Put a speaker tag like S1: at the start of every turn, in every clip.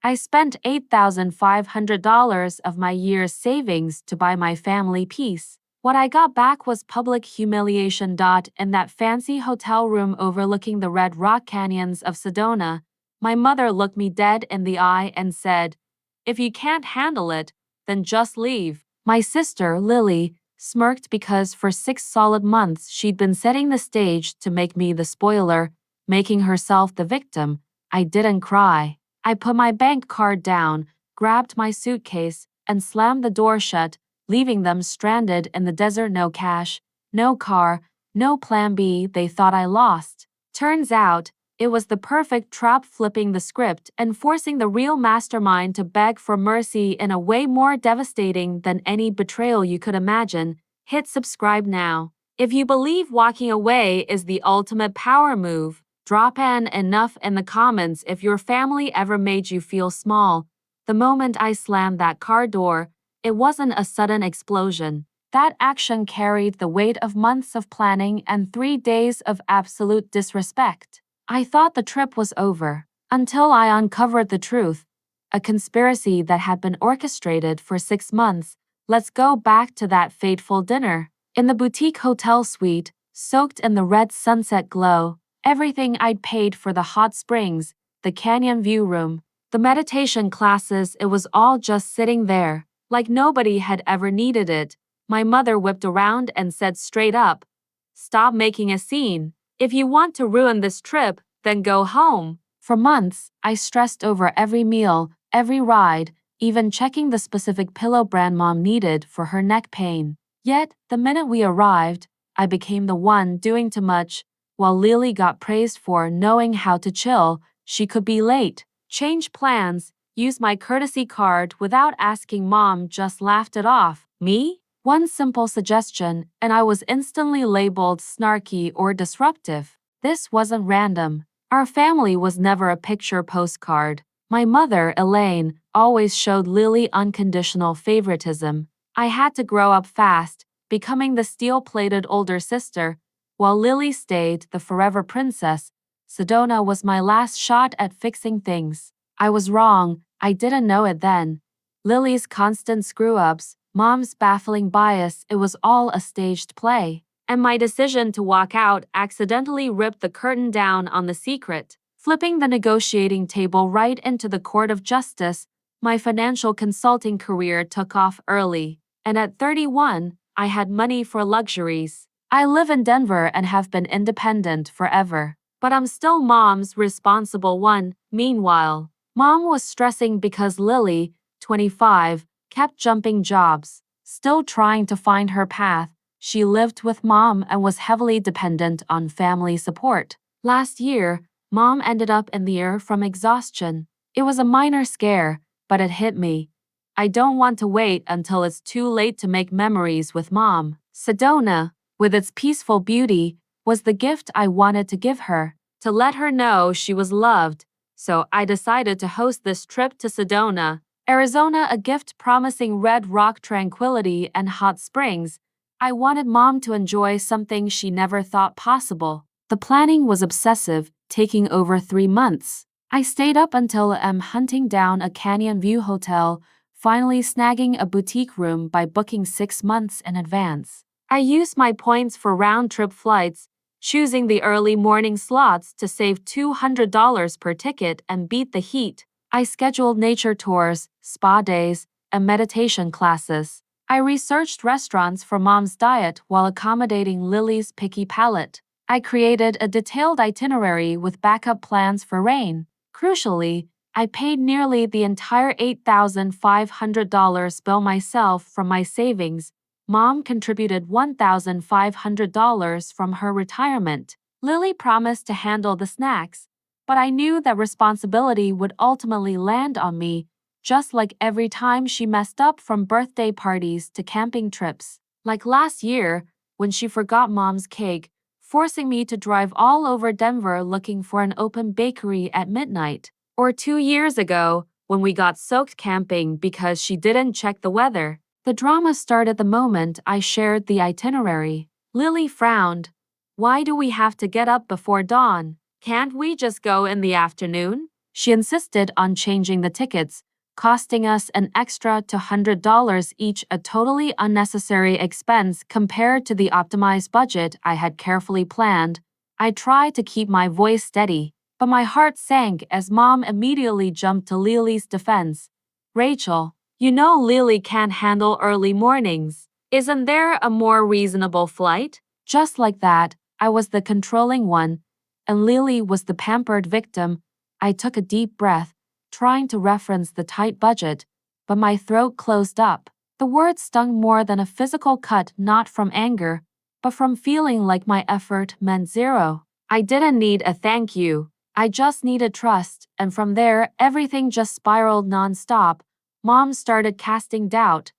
S1: I spent $8,500 of my year's savings to buy my family peace. What I got back was public humiliation. In that fancy hotel room overlooking the red rock canyons of Sedona, my mother looked me dead in the eye and said, "If you can't handle it, then just leave." My sister, Lily, smirked because for 6 solid months she'd been setting the stage to make me the spoiler, making herself the victim. I didn't cry. I put my bank card down, grabbed my suitcase, and slammed the door shut, leaving them stranded in the desert. No cash, no car, no plan B. They thought I lost. Turns out, it was the perfect trap, flipping the script and forcing the real mastermind to beg for mercy in a way more devastating than any betrayal you could imagine. Hit subscribe now. If you believe walking away is the ultimate power move, drop an enough in the comments if your family ever made you feel small. The moment I slammed that car door, it wasn't a sudden explosion. That action carried the weight of months of planning and 3 days of absolute disrespect. I thought the trip was over, until I uncovered the truth. A conspiracy that had been orchestrated for 6 months. Let's go back to that fateful dinner. In the boutique hotel suite, soaked in the red sunset glow, everything I'd paid for: the hot springs, the canyon view room, the meditation classes, it was all just sitting there, like nobody had ever needed it. My mother whipped around and said straight up, "Stop making a scene. If you want to ruin this trip, then go home." For months, I stressed over every meal, every ride, even checking the specific pillow brand Mom needed for her neck pain. Yet, the minute we arrived, I became the one doing too much. While Lily got praised for knowing how to chill, she could be late, change plans, use my courtesy card without asking. Mom just laughed it off. Me? One simple suggestion, and I was instantly labeled snarky or disruptive. This wasn't random. Our family was never a picture postcard. My mother, Elaine, always showed Lily unconditional favoritism. I had to grow up fast, becoming the steel-plated older sister, while Lily stayed the forever princess. Sedona was my last shot at fixing things. I was wrong, I didn't know it then. Lily's constant screw-ups, Mom's baffling bias, it was all a staged play. And my decision to walk out accidentally ripped the curtain down on the secret, flipping the negotiating table right into the court of justice. My financial consulting career took off early, and at 31, I had money for luxuries. I live in Denver and have been independent forever, but I'm still Mom's responsible one. Meanwhile, Mom was stressing because Lily, 25, kept jumping jobs, still trying to find her path. She lived with Mom and was heavily dependent on family support. Last year, Mom ended up in the air from exhaustion. It was a minor scare, but it hit me. I don't want to wait until it's too late to make memories with Mom. Sedona, with its peaceful beauty, was the gift I wanted to give her, to let her know she was loved. So I decided to host this trip to Sedona, Arizona, a gift promising red rock tranquility and hot springs. I wanted Mom to enjoy something she never thought possible. The planning was obsessive, taking over 3 months. I stayed up until hunting down a canyon view hotel, finally snagging a boutique room by booking 6 months in advance. I used my points for round-trip flights, choosing the early morning slots to save $200 per ticket and beat the heat. I scheduled nature tours, spa days, and meditation classes. I researched restaurants for Mom's diet while accommodating Lily's picky palate. I created a detailed itinerary with backup plans for rain. Crucially, I paid nearly the entire $8,500 bill myself from my savings. Mom contributed $1,500 from her retirement. Lily promised to handle the snacks, but I knew that responsibility would ultimately land on me, just like every time she messed up, from birthday parties to camping trips. Like last year, when she forgot Mom's cake, forcing me to drive all over Denver looking for an open bakery at midnight. Or 2 years ago, when we got soaked camping because she didn't check the weather. The drama started the moment I shared the itinerary. Lily frowned. "Why do we have to get up before dawn? Can't we just go in the afternoon?" She insisted on changing the tickets, costing us an extra $200 each, a totally unnecessary expense compared to the optimized budget I had carefully planned. I tried to keep my voice steady, but my heart sank as Mom immediately jumped to Lily's defense. Rachel, you know Lily can't handle early mornings. Isn't there a more reasonable flight? Just like that, I was the controlling one, and Lily was the pampered victim. I took a deep breath, trying to reference the tight budget, but my throat closed up. The words stung more than a physical cut, not from anger, but from feeling like my effort meant zero. I didn't need a thank you. I just needed trust, and from there, everything just spiraled nonstop. Mom started casting doubt.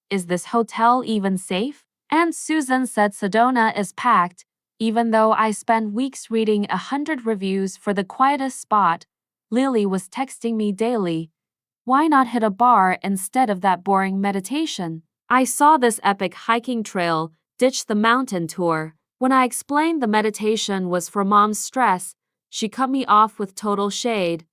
S1: Is this hotel even safe? Aunt Susan said Sedona is packed, even though I spent weeks reading 100 reviews for the quietest spot. Lily was texting me daily. Why not hit a bar instead of that boring meditation? I saw this epic hiking trail, ditch the mountain tour. When I explained the meditation was for Mom's stress, she cut me off with total shade.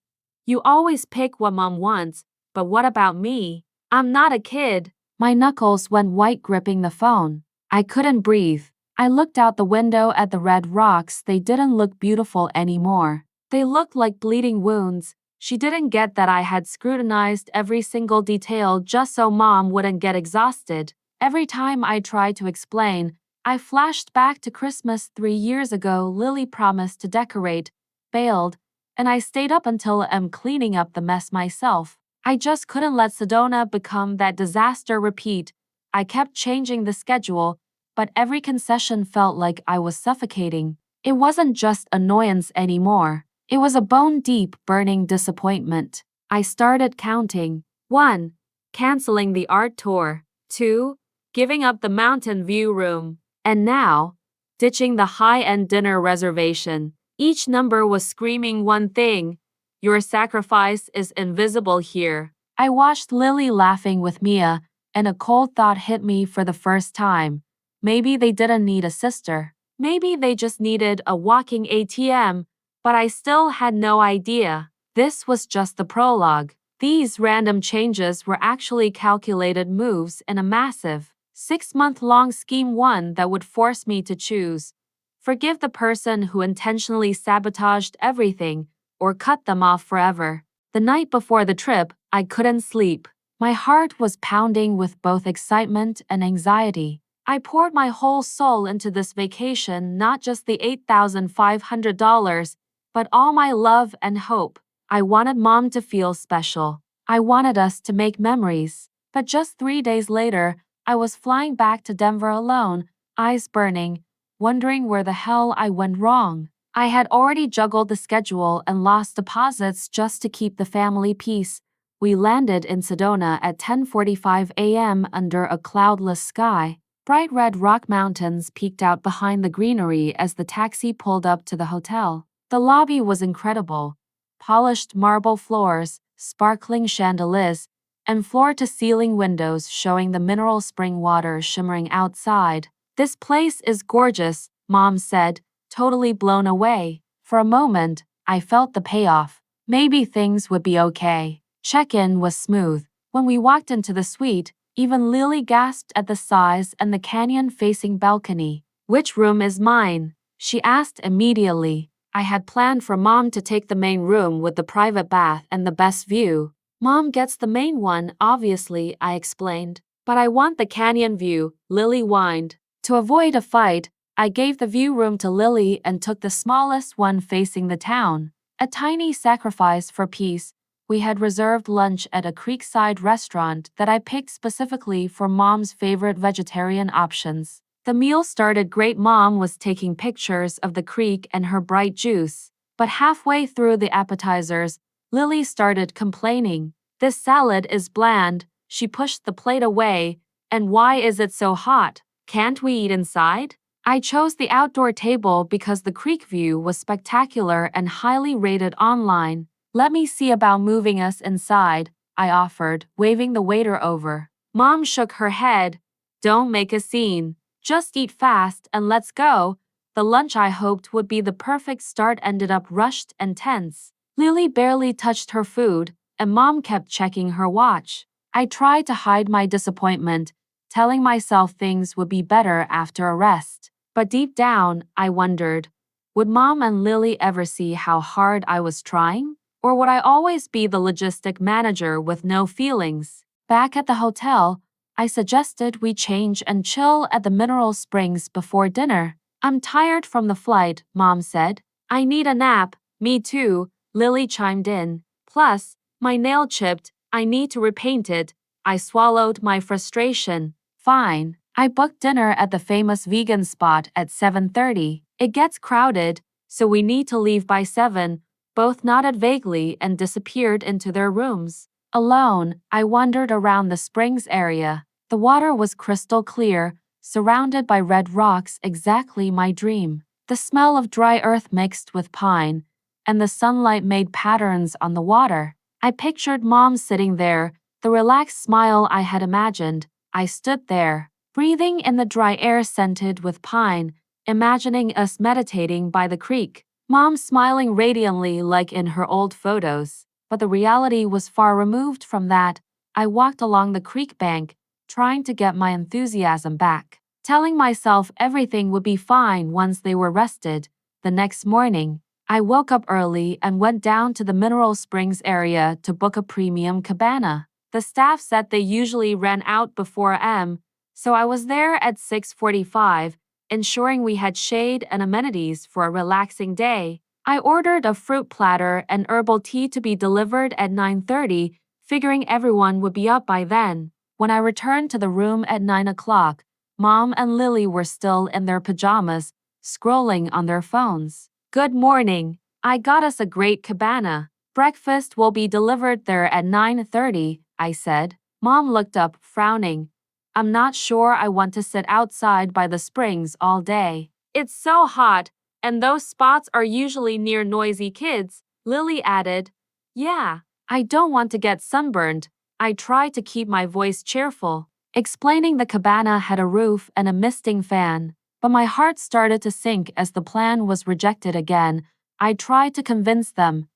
S1: You always pick what Mom wants, but what about me? I'm not a kid. My knuckles went white gripping the phone. I couldn't breathe. I looked out the window at the red rocks. They didn't look beautiful anymore. They looked like bleeding wounds. She didn't get that I had scrutinized every single detail just so Mom wouldn't get exhausted. Every time I tried to explain, I flashed back to Christmas 3 years ago. Lily promised to decorate, bailed, and I stayed up until I'm cleaning up the mess myself. I just couldn't let Sedona become that disaster repeat. I kept changing the schedule, but every concession felt like I was suffocating. It wasn't just annoyance anymore. It was a bone-deep, burning disappointment. I started counting. 1. Canceling the art tour. 2. Giving up the mountain view room. And now, ditching the high-end dinner reservation. Each number was screaming one thing: your sacrifice is invisible here. I watched Lily laughing with Mia, and a cold thought hit me for the first time. Maybe they didn't need a sister. Maybe they just needed a walking ATM. But I still had no idea. This was just the prologue. These random changes were actually calculated moves in a massive, 6-month-long scheme, one that would force me to choose. Forgive the person who intentionally sabotaged everything, or cut them off forever. The night before the trip, I couldn't sleep. My heart was pounding with both excitement and anxiety. I poured my whole soul into this vacation, not just the $8,500, but all my love and hope. I wanted Mom to feel special. I wanted us to make memories. But just 3 days later, I was flying back to Denver alone, eyes burning, wondering where the hell I went wrong. I had already juggled the schedule and lost deposits just to keep the family peace. We landed in Sedona at 10:45 a.m. under a cloudless sky. Bright red rock mountains peeked out behind the greenery as the taxi pulled up to the hotel. The lobby was incredible. Polished marble floors, sparkling chandeliers, and floor-to-ceiling windows showing the mineral spring water shimmering outside. This place is gorgeous, Mom said, totally blown away. For a moment, I felt the payoff. Maybe things would be okay. Check-in was smooth. When we walked into the suite, even Lily gasped at the size and the canyon-facing balcony. Which room is mine? She asked immediately. I had planned for Mom to take the main room with the private bath and the best view. Mom gets the main one, obviously, I explained. But I want the canyon view, Lily whined. To avoid a fight, I gave the view room to Lily and took the smallest one facing the town. A tiny sacrifice for peace. We had reserved lunch at a creekside restaurant that I picked specifically for Mom's favorite vegetarian options. The meal started great. Mom was taking pictures of the creek and her bright juice. But halfway through the appetizers, Lily started complaining. This salad is bland. She pushed the plate away. And why is it so hot? Can't we eat inside? I chose the outdoor table because the creek view was spectacular and highly rated online. Let me see about moving us inside, I offered, waving the waiter over. Mom shook her head. Don't make a scene. Just eat fast and let's go. The lunch I hoped would be the perfect start ended up rushed and tense. Lily barely touched her food, and Mom kept checking her watch. I tried to hide my disappointment, telling myself things would be better after a rest. But deep down, I wondered, would Mom and Lily ever see how hard I was trying? Or would I always be the logistic manager with no feelings? Back at the hotel, I suggested we change and chill at the mineral springs before dinner. I'm tired from the flight, Mom said. I need a nap. Me too, Lily chimed in. Plus, my nail chipped. I need to repaint it. I swallowed my frustration. Fine. I booked dinner at the famous vegan spot at 7:30. It gets crowded, so we need to leave by 7. Both nodded vaguely and disappeared into their rooms. Alone, I wandered around the springs area. The water was crystal clear, surrounded by red rocks, exactly my dream. The smell of dry earth mixed with pine, and the sunlight made patterns on the water. I pictured Mom sitting there, the relaxed smile I had imagined. I stood there, breathing in the dry air scented with pine, imagining us meditating by the creek. Mom smiling radiantly like in her old photos. But the reality was far removed from that. I walked along the creek bank, trying to get my enthusiasm back, telling myself everything would be fine once they were rested. The next morning, I woke up early and went down to the Mineral Springs area to book a premium cabana. The staff said they usually ran out before m, so I was there at 6:45, ensuring we had shade and amenities for a relaxing day. I ordered a fruit platter and herbal tea to be delivered at 9:30, figuring everyone would be up by then. When I returned to the room at 9 o'clock, Mom and Lily were still in their pajamas, scrolling on their phones. Good morning. I got us a great cabana. Breakfast will be delivered there at 9:30, I said. Mom looked up, frowning. I'm not sure I want to sit outside by the springs all day. It's so hot, and those spots are usually near noisy kids, Lily added. Yeah, I don't want to get sunburned. I tried to keep my voice cheerful, explaining the cabana had a roof and a misting fan. But my heart started to sink as the plan was rejected again. I tried to convince them.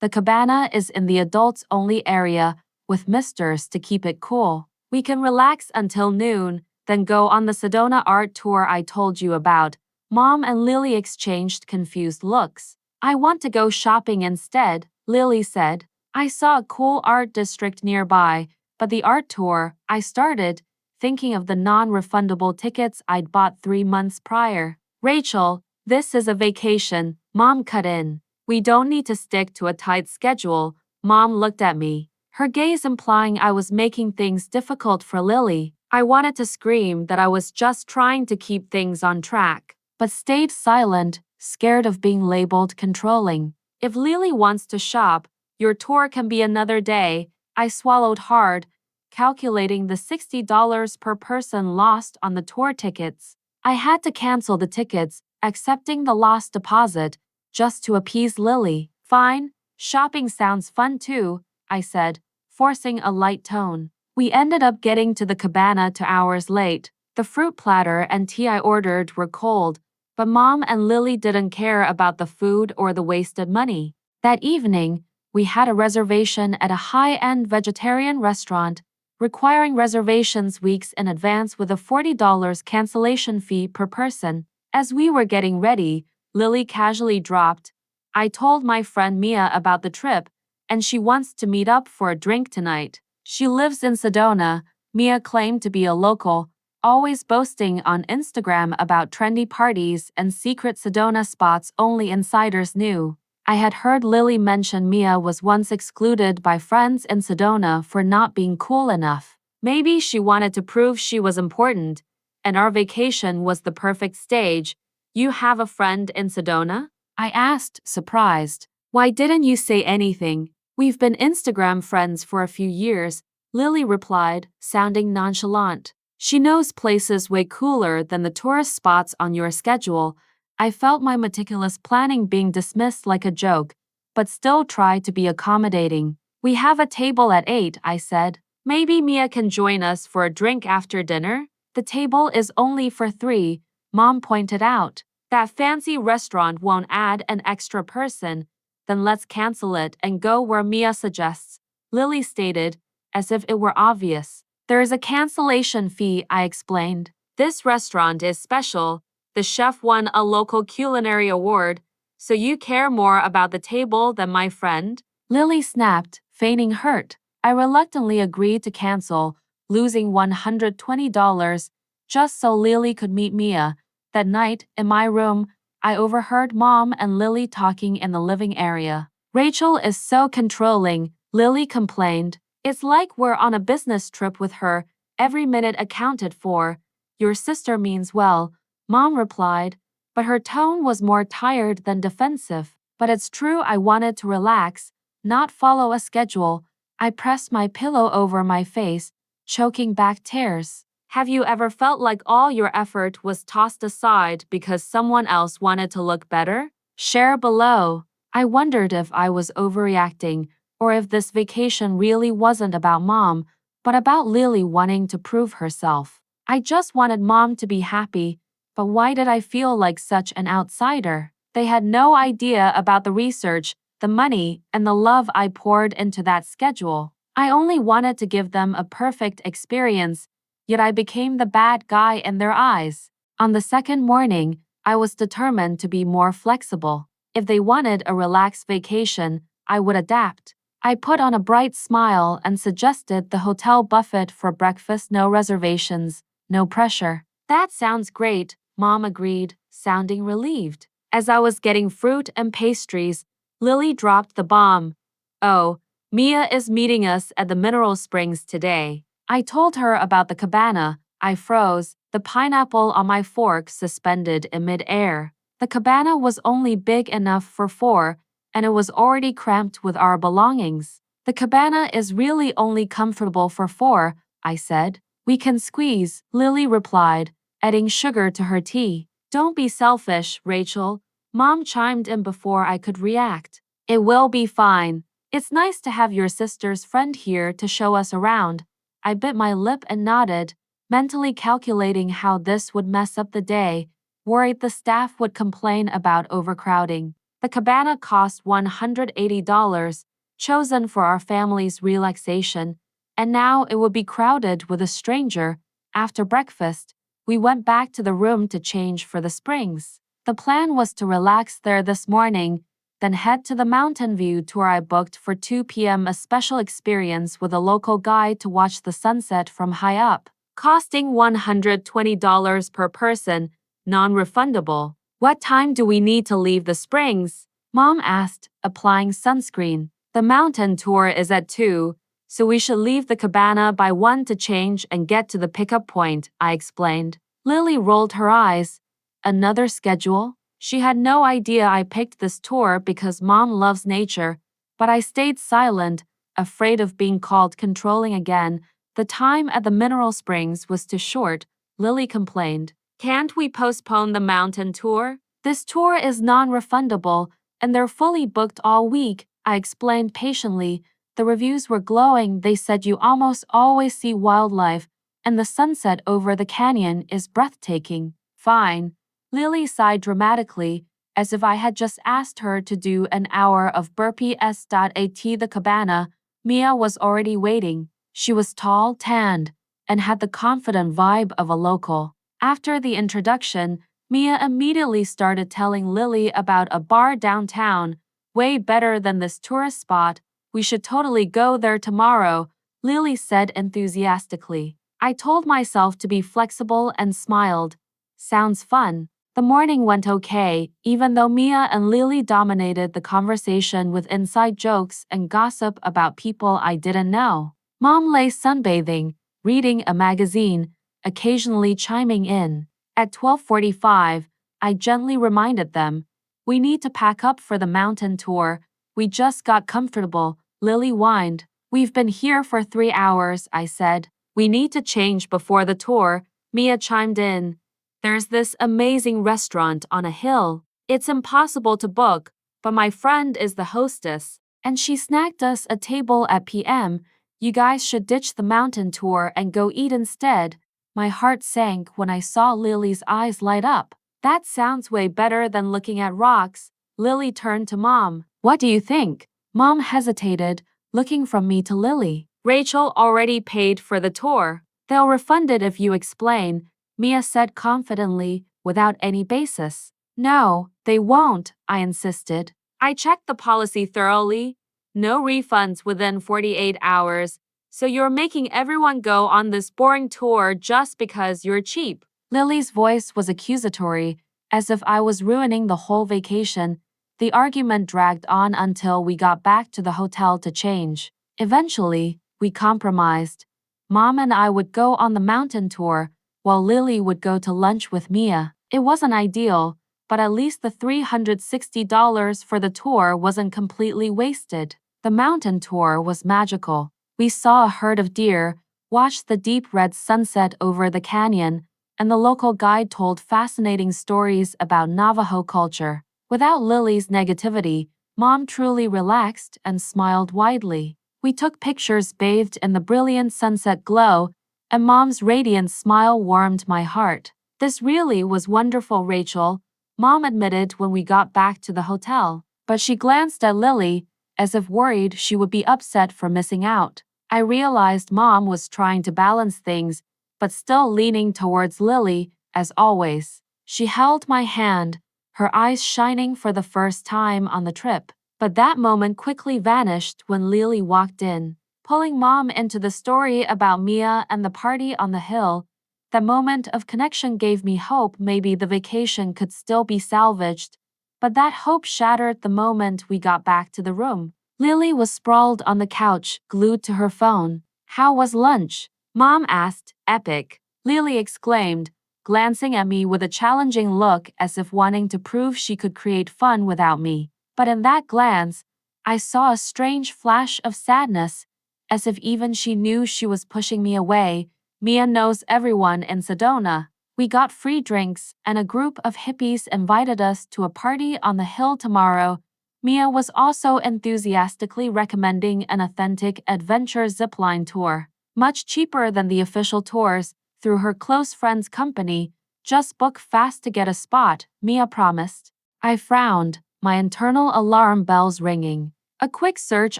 S1: The cabana is in the adults-only area, with misters to keep it cool. We can relax until noon, then go on the Sedona art tour I told you about. Mom and Lily exchanged confused looks. I want to go shopping instead, Lily said. I saw a cool art district nearby, but the art tour, I started, thinking of the non-refundable tickets I'd bought 3 months prior. Rachel, this is a vacation, Mom cut in. We don't need to stick to a tight schedule. Mom looked at me, her gaze implying I was making things difficult for Lily. I wanted to scream that I was just trying to keep things on track, but stayed silent, scared of being labeled controlling. If Lily wants to shop, your tour can be another day. I swallowed hard, calculating the $60 per person lost on the tour tickets. I had to cancel the tickets, accepting the lost deposit, just to appease Lily. Fine, shopping sounds fun too, I said, forcing a light tone. We ended up getting to the cabana 2 hours late. The fruit platter and tea I ordered were cold, but Mom and Lily didn't care about the food or the wasted money. That evening, we had a reservation at a high-end vegetarian restaurant, requiring reservations weeks in advance with a $40 cancellation fee per person. As we were getting ready, Lily casually dropped, I told my friend Mia about the trip, and she wants to meet up for a drink tonight. She lives in Sedona, Mia claimed to be a local, always boasting on Instagram about trendy parties and secret Sedona spots only insiders knew. I had heard Lily mention Mia was once excluded by friends in Sedona for not being cool enough. Maybe she wanted to prove she was important, and our vacation was the perfect stage. You have a friend in Sedona? I asked, surprised. Why didn't you say anything? We've been Instagram friends for a few years, Lily replied, sounding nonchalant. She knows places way cooler than the tourist spots on your schedule. I felt my meticulous planning being dismissed like a joke, but still tried to be accommodating. We have a table at 8, I said. Maybe Mia can join us for a drink after dinner? The table is only for 3, Mom pointed out. That fancy restaurant won't add an extra person. Then let's cancel it and go where Mia suggests, Lily stated, as if it were obvious. There is a cancellation fee, I explained. This restaurant is special. The chef won a local culinary award, so you care more about the table than my friend? Lily snapped, feigning hurt. I reluctantly agreed to cancel, losing $120 just so Lily could meet Mia. That night, in my room, I overheard Mom and Lily talking in the living area. Rachel is so controlling, Lily complained. It's like we're on a business trip with her, every minute accounted for. Your sister means well, Mom replied, but her tone was more tired than defensive. But it's true I wanted to relax, not follow a schedule. I pressed my pillow over my face, choking back tears. Have you ever felt like all your effort was tossed aside because someone else wanted to look better? Share below. I wondered if I was overreacting, or if this vacation really wasn't about Mom, but about Lily wanting to prove herself. I just wanted Mom to be happy, but why did I feel like such an outsider? They had no idea about the research, the money, and the love I poured into that schedule. I only wanted to give them a perfect experience, yet I became the bad guy in their eyes. On the second morning, I was determined to be more flexible. If they wanted a relaxed vacation, I would adapt. I put on a bright smile and suggested the hotel buffet for breakfast, no reservations, no pressure. That sounds great, Mom agreed, sounding relieved. As I was getting fruit and pastries, Lily dropped the bomb. Oh, Mia is meeting us at the mineral springs today. I told her about the cabana. I froze, the pineapple on my fork suspended in mid-air. The cabana was only big enough for 4, and it was already cramped with our belongings. The cabana is really only comfortable for 4, I said. We can squeeze, Lily replied, adding sugar to her tea. Don't be selfish, Rachel. Mom chimed in before I could react. It will be fine. It's nice to have your sister's friend here to show us around. I bit my lip and nodded, mentally calculating how this would mess up the day, worried the staff would complain about overcrowding. The cabana cost $180, chosen for our family's relaxation, and now it would be crowded with a stranger. After breakfast, we went back to the room to change for the springs. The plan was to relax there this morning, then head to the mountain view tour I booked for 2 p.m. a special experience with a local guide to watch the sunset from high up, costing $120 per person, non-refundable. What time do we need to leave the springs? Mom asked, applying sunscreen. The mountain tour is at 2, so we should leave the cabana by 1 to change and get to the pickup point, I explained. Lily rolled her eyes. Another schedule? She had no idea I picked this tour because Mom loves nature, but I stayed silent, afraid of being called controlling again. The time at the mineral springs was too short, Lily complained. Can't we postpone the mountain tour? This tour is non-refundable, and they're fully booked all week, I explained patiently. The reviews were glowing. They said you almost always see wildlife, and the sunset over the canyon is breathtaking. Fine. Lily sighed dramatically, as if I had just asked her to do an hour of burpees. At the cabana, Mia was already waiting. She was tall, tanned, and had the confident vibe of a local. After the introduction, Mia immediately started telling Lily about a bar downtown, way better than this tourist spot. We should totally go there tomorrow, Lily said enthusiastically. I told myself to be flexible and smiled. Sounds fun. The morning went okay, even though Mia and Lily dominated the conversation with inside jokes and gossip about people I didn't know. Mom lay sunbathing, reading a magazine, occasionally chiming in. At 12:45, I gently reminded them, we need to pack up for the mountain tour. We just got comfortable, Lily whined. We've been here for 3 hours, I said. We need to change before the tour, Mia chimed in. There's this amazing restaurant on a hill. It's impossible to book, but my friend is the hostess, and she snagged us a table at PM. You guys should ditch the mountain tour and go eat instead. My heart sank when I saw Lily's eyes light up. That sounds way better than looking at rocks. Lily turned to Mom. What do you think? Mom hesitated, looking from me to Lily. Rachel already paid for the tour. They'll refund it if you explain, Mia said confidently, without any basis. No, they won't, I insisted. I checked the policy thoroughly. No refunds within 48 hours, so you're making everyone go on this boring tour just because you're cheap. Lily's voice was accusatory, as if I was ruining the whole vacation. The argument dragged on until we got back to the hotel to change. Eventually, we compromised. Mom and I would go on the mountain tour, while Lily would go to lunch with Mia. It wasn't ideal, but at least the $360 for the tour wasn't completely wasted. The mountain tour was magical. We saw a herd of deer, watched the deep red sunset over the canyon, and the local guide told fascinating stories about Navajo culture. Without Lily's negativity, Mom truly relaxed and smiled widely. We took pictures bathed in the brilliant sunset glow, and Mom's radiant smile warmed my heart. This really was wonderful, Rachel, Mom admitted when we got back to the hotel. But she glanced at Lily, as if worried she would be upset for missing out. I realized Mom was trying to balance things, but still leaning towards Lily, as always. She held my hand, her eyes shining for the first time on the trip. But that moment quickly vanished when Lily walked in, pulling Mom into the story about Mia and the party on the hill. That moment of connection gave me hope maybe the vacation could still be salvaged. But that hope shattered the moment we got back to the room. Lily was sprawled on the couch, glued to her phone. How was lunch? Mom asked. Epic, Lily exclaimed, glancing at me with a challenging look as if wanting to prove she could create fun without me. But in that glance, I saw a strange flash of sadness, as if even she knew she was pushing me away. Mia knows everyone in Sedona. We got free drinks, and a group of hippies invited us to a party on the hill tomorrow. Mia was also enthusiastically recommending an authentic adventure zipline tour, much cheaper than the official tours, through her close friend's company. Just book fast to get a spot, Mia promised. I frowned, my internal alarm bells ringing. A quick search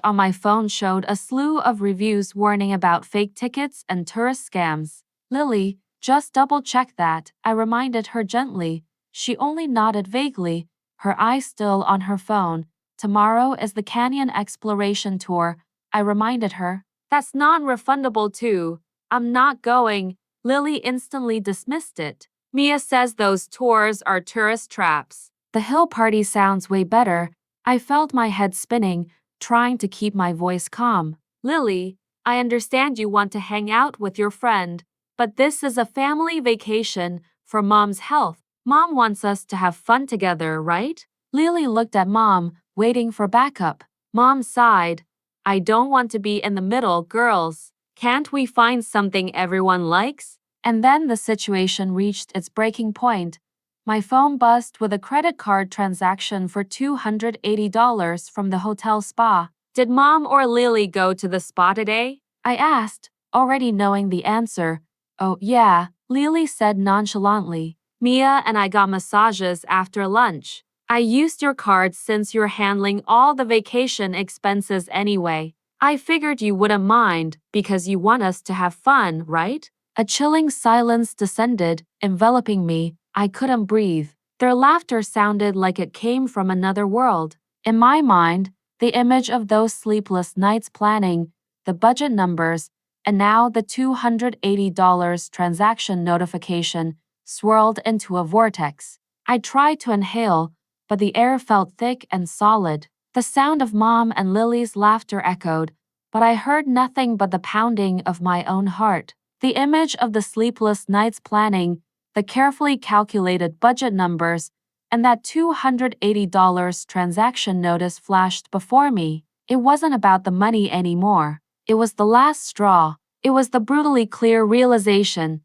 S1: on my phone showed a slew of reviews warning about fake tickets and tourist scams. Lily, just double-check that, I reminded her gently. She only nodded vaguely, her eyes still on her phone. Tomorrow is the canyon exploration tour, I reminded her. That's non-refundable too. I'm not going. Lily instantly dismissed it. Mia says those tours are tourist traps. The hill party sounds way better. I felt my head spinning, trying to keep my voice calm. Lily, I understand you want to hang out with your friend, but this is a family vacation for Mom's health. Mom wants us to have fun together, right? Lily looked at Mom, waiting for backup. Mom sighed. I don't want to be in the middle, girls. Can't we find something everyone likes? And then the situation reached its breaking point. My phone buzzed with a credit card transaction for $280 from the hotel spa. Did Mom or Lily go to the spa today? I asked, already knowing the answer. Oh, yeah, Lily said nonchalantly. Mia and I got massages after lunch. I used your card since you're handling all the vacation expenses anyway. I figured you wouldn't mind because you want us to have fun, right? A chilling silence descended, enveloping me. I couldn't breathe. Their laughter sounded like it came from another world. In my mind, the image of those sleepless nights planning, the budget numbers, and now the $280 transaction notification swirled into a vortex. I tried to inhale, but the air felt thick and solid. The sound of Mom and Lily's laughter echoed, but I heard nothing but the pounding of my own heart. The image of the sleepless nights planning, the carefully calculated budget numbers, and that $280 transaction notice flashed before me. It wasn't about the money anymore. It was the last straw. It was the brutally clear realization.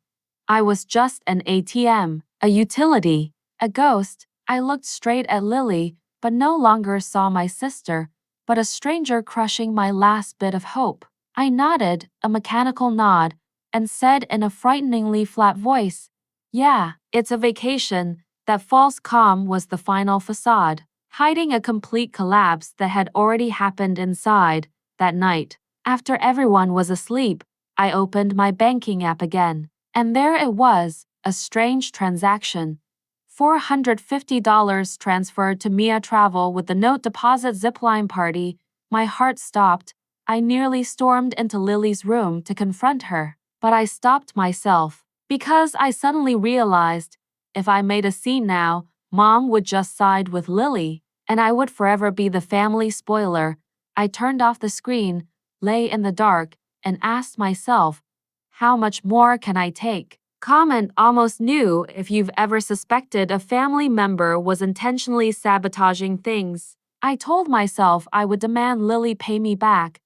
S1: I was just an ATM, a utility, a ghost. I looked straight at Lily, but no longer saw my sister, but a stranger crushing my last bit of hope. I nodded, a mechanical nod, and said in a frighteningly flat voice, yeah, it's a vacation. That false calm was the final facade. hiding a complete collapse that had already happened inside. That night, after everyone was asleep, I opened my banking app again. And there it was, a strange transaction. $450 transferred to Mia Travel with the note deposit zipline party. My heart stopped. I nearly stormed into Lily's room to confront her, but I stopped myself because I suddenly realized if I made a scene now, Mom would just side with Lily, and I would forever be the family spoiler. I turned off the screen, lay in the dark, and asked myself, how much more can I take? Comment almost knew if you've ever suspected a family member was intentionally sabotaging things. I told myself I would demand Lily pay me back,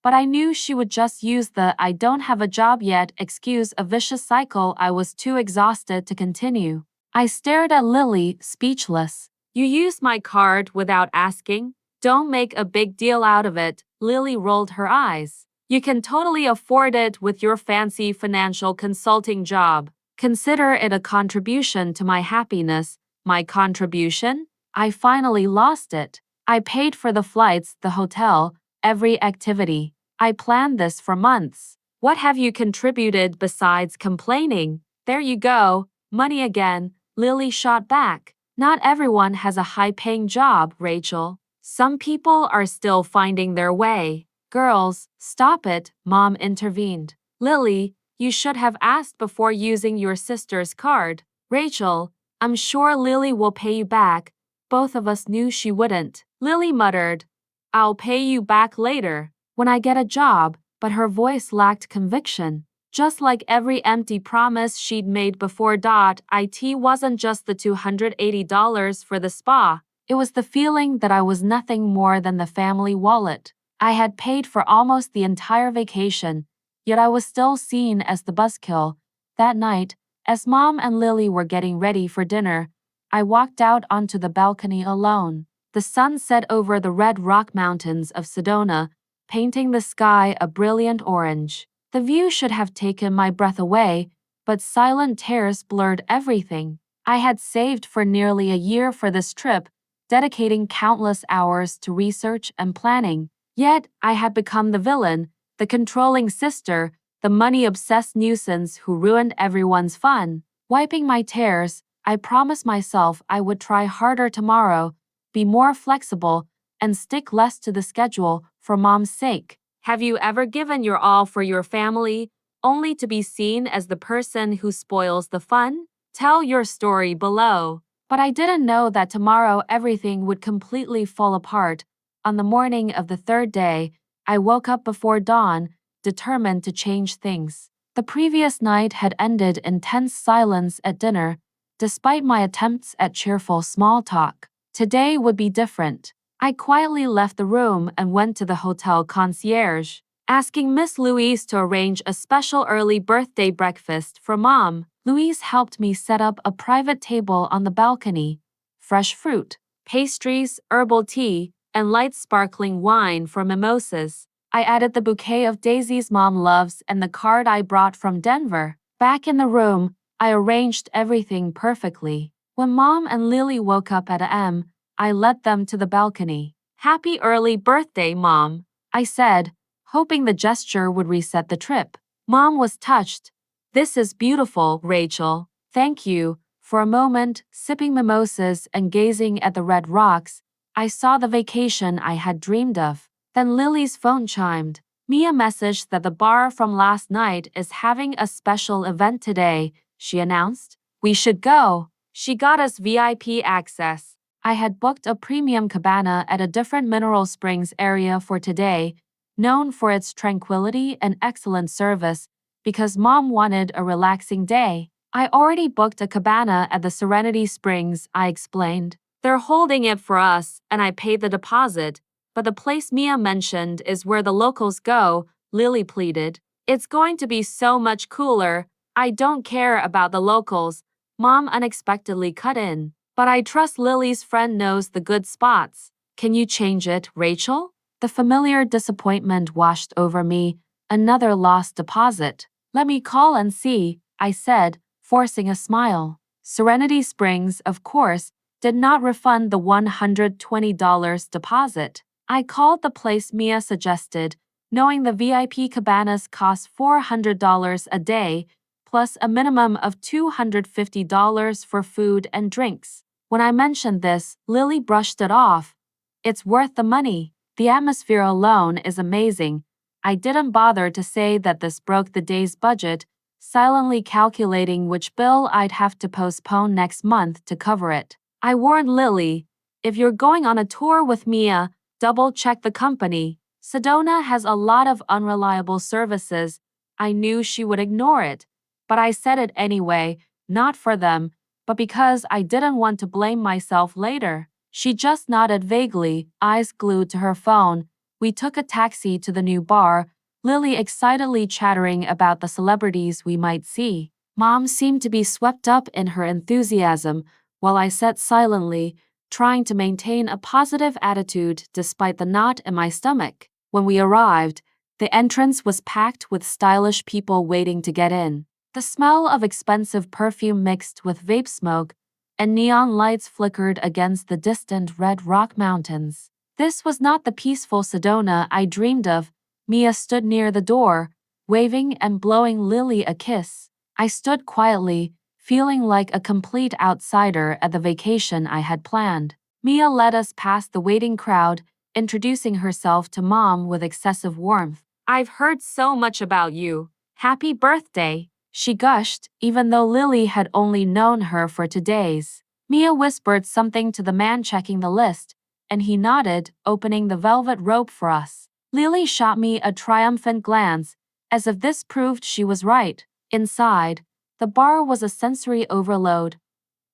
S1: but I knew she would just use the "I don't have a job yet" excuse, a vicious cycle I was too exhausted to continue. I stared at Lily, speechless. You used my card without asking? Don't make a big deal out of it. Lily rolled her eyes. You can totally afford it with your fancy financial consulting job. Consider it a contribution to my happiness. My contribution? I finally lost it. I paid for the flights, the hotel, every activity. I planned this for months. What have you contributed besides complaining? There you go, money again, Lily shot back. Not everyone has a high-paying job, Rachel. Some people are still finding their way. Girls, stop it, Mom intervened. Lily, you should have asked before using your sister's card. Rachel, I'm sure Lily will pay you back. Both of us knew she wouldn't. Lily muttered, I'll pay you back later, when I get a job, but her voice lacked conviction. Just like every empty promise she'd made before. It wasn't just the $280 for the spa. It was the feeling that I was nothing more than the family wallet. I had paid for almost the entire vacation, yet I was still seen as the buzzkill. That night, as Mom and Lily were getting ready for dinner, I walked out onto the balcony alone. The sun set over the red rock mountains of Sedona, painting the sky a brilliant orange. The view should have taken my breath away, but silent tears blurred everything. I had saved for nearly a year for this trip, dedicating countless hours to research and planning. Yet, I had become the villain, the controlling sister, the money-obsessed nuisance who ruined everyone's fun. Wiping my tears, I promised myself I would try harder tomorrow, be more flexible, and stick less to the schedule for Mom's sake. Have you ever given your all for your family, only to be seen as the person who spoils the fun? Tell your story below. But I didn't know that tomorrow everything would completely fall apart. On the morning of the third day, I woke up before dawn, determined to change things. The previous night had ended in tense silence at dinner, despite my attempts at cheerful small talk. Today would be different. I quietly left the room and went to the hotel concierge, asking Miss Louise to arrange a special early birthday breakfast for Mom. Louise helped me set up a private table on the balcony. Fresh fruit, pastries, herbal tea, and light sparkling wine for mimosas. I added the bouquet of daisies Mom loves and the card I brought from Denver. Back in the room, I arranged everything perfectly. When Mom and Lily woke up at a.m., I led them to the balcony. Happy early birthday, Mom, I said, hoping the gesture would reset the trip. Mom was touched. This is beautiful, Rachel. Thank you. For a moment, sipping mimosas and gazing at the red rocks, I saw the vacation I had dreamed of. Then Lily's phone chimed. Mia messaged that the bar from last night is having a special event today, she announced. We should go. She got us VIP access. I had booked a premium cabana at a different Mineral Springs area for today, known for its tranquility and excellent service, because Mom wanted a relaxing day. I already booked a cabana at the Serenity Springs, I explained. They're holding it for us, and I paid the deposit, but the place Mia mentioned is where the locals go, Lily pleaded. It's going to be so much cooler. I don't care about the locals, Mom unexpectedly cut in. But I trust Lily's friend knows the good spots. Can you change it, Rachel? The familiar disappointment washed over me. Another lost deposit. Let me call and see, I said, forcing a smile. Serenity Springs, of course, did not refund the $120 deposit. I called the place Mia suggested, knowing the VIP cabanas cost $400 a day, plus a minimum of $250 for food and drinks. When I mentioned this, Lily brushed it off. It's worth the money. The atmosphere alone is amazing. I didn't bother to say that this broke the day's budget, silently calculating which bill I'd have to postpone next month to cover it. I warned Lily, if you're going on a tour with Mia, double-check the company. Sedona has a lot of unreliable services. I knew she would ignore it, but I said it anyway, not for them, but because I didn't want to blame myself later. She just nodded vaguely, eyes glued to her phone. We took a taxi to the new bar, Lily excitedly chattering about the celebrities we might see. Mom seemed to be swept up in her enthusiasm, while I sat silently, trying to maintain a positive attitude despite the knot in my stomach. When we arrived, the entrance was packed with stylish people waiting to get in. The smell of expensive perfume mixed with vape smoke, and neon lights flickered against the distant Red Rock Mountains. This was not the peaceful Sedona I dreamed of. Mia stood near the door, waving and blowing Lily a kiss. I stood quietly, feeling like a complete outsider at the vacation I had planned. Mia led us past the waiting crowd, introducing herself to Mom with excessive warmth. "I've heard so much about you. Happy birthday," she gushed, even though Lily had only known her for 2 days. Mia whispered something to the man checking the list, and he nodded, opening the velvet rope for us. Lily shot me a triumphant glance, as if this proved she was right. Inside, the bar was a sensory overload.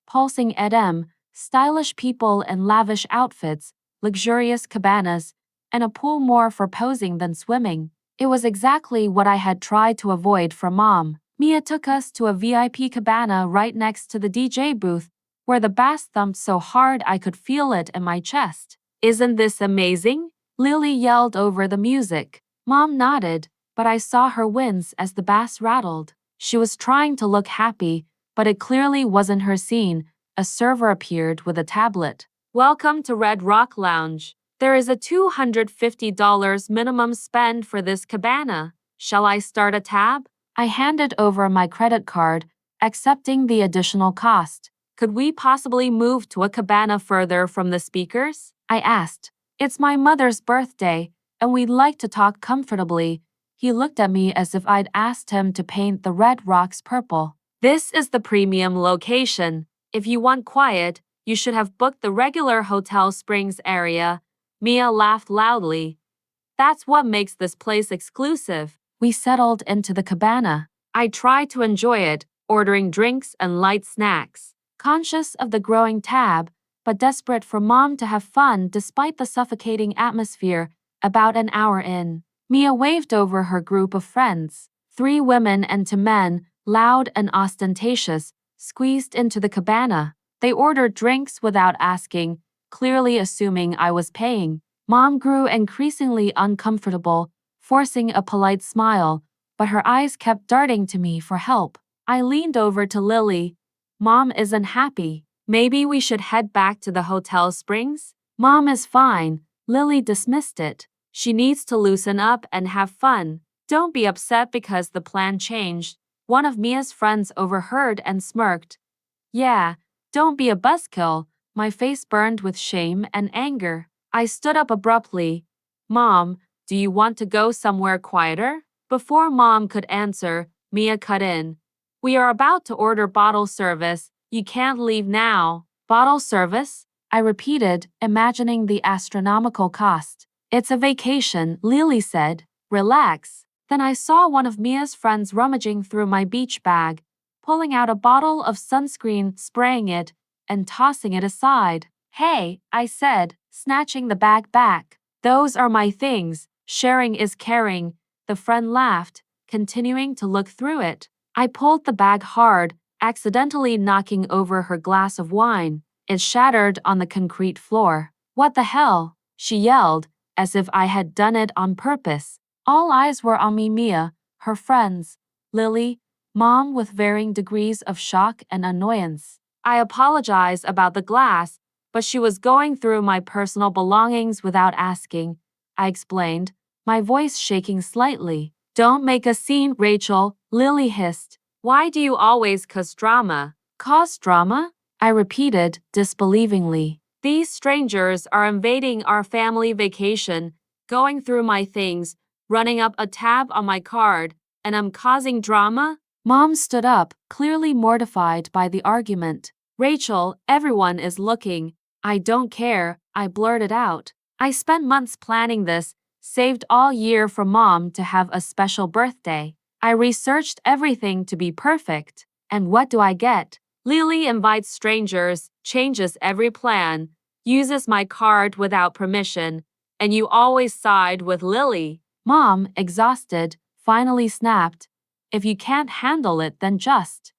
S1: Pulsing EDM, stylish people in lavish outfits, luxurious cabanas, and a pool more for posing than swimming. It was exactly what I had tried to avoid for Mom. Mia took us to a VIP cabana right next to the DJ booth, where the bass thumped so hard I could feel it in my chest. "Isn't this amazing?" Lily yelled over the music. Mom nodded, but I saw her wince as the bass rattled. She was trying to look happy, but it clearly wasn't her scene. A server appeared with a tablet. "Welcome to Red Rock Lounge. There is a $250 minimum spend for this cabana. Shall I start a tab?" I handed over my credit card, accepting the additional cost. "Could we possibly move to a cabana further from the speakers?" I asked. "It's my mother's birthday, and we'd like to talk comfortably." He looked at me as if I'd asked him to paint the red rocks purple. "This is the premium location. If you want quiet, you should have booked the regular Hotel Springs area." Mia laughed loudly. "That's what makes this place exclusive." We settled into the cabana. I tried to enjoy it, ordering drinks and light snacks, conscious of the growing tab, but desperate for Mom to have fun despite the suffocating atmosphere. About an hour in, Mia waved over her group of friends. 3 women and 2 men, loud and ostentatious, squeezed into the cabana. They ordered drinks without asking, clearly assuming I was paying. Mom grew increasingly uncomfortable, forcing a polite smile, but her eyes kept darting to me for help. I leaned over to Lily. "Mom isn't happy. Maybe we should head back to the Hotel Springs?" "Mom is fine." Lily dismissed it. "She needs to loosen up and have fun. Don't be upset because the plan changed." One of Mia's friends overheard and smirked. "Yeah, don't be a buzzkill." My face burned with shame and anger. I stood up abruptly. "Mom, do you want to go somewhere quieter?" Before Mom could answer, Mia cut in. "We are about to order bottle service. You can't leave now." "Bottle service?" I repeated, imagining the astronomical cost. "It's a vacation," Lily said. "Relax." Then I saw one of Mia's friends rummaging through my beach bag, pulling out a bottle of sunscreen, spraying it, and tossing it aside. "Hey," I said, snatching the bag back. "Those are my things. Sharing is caring." The friend laughed, continuing to look through it. I pulled the bag hard, accidentally knocking over her glass of wine. It shattered on the concrete floor. "What the hell?" she yelled, as if I had done it on purpose. All eyes were on me. Mia, her friends, Lily, Mom with varying degrees of shock and annoyance. "I apologize about the glass. but she was going through my personal belongings without asking, I explained, my voice shaking slightly. Don't make a scene, Rachel, Lily hissed. Why do you always cause drama? Cause drama? I repeated, disbelievingly. These strangers are invading our family vacation, going through my things, running up a tab on my card, and I'm causing drama? Mom stood up, clearly mortified by the argument. Rachel, everyone is looking. I don't care, I blurted out. I spent months planning this, saved all year for Mom to have a special birthday. I researched everything to be perfect. And what do I get? Lily invites strangers, changes every plan, uses my card without permission, and you always side with Lily. Mom, exhausted, finally snapped. If you can't handle it, then just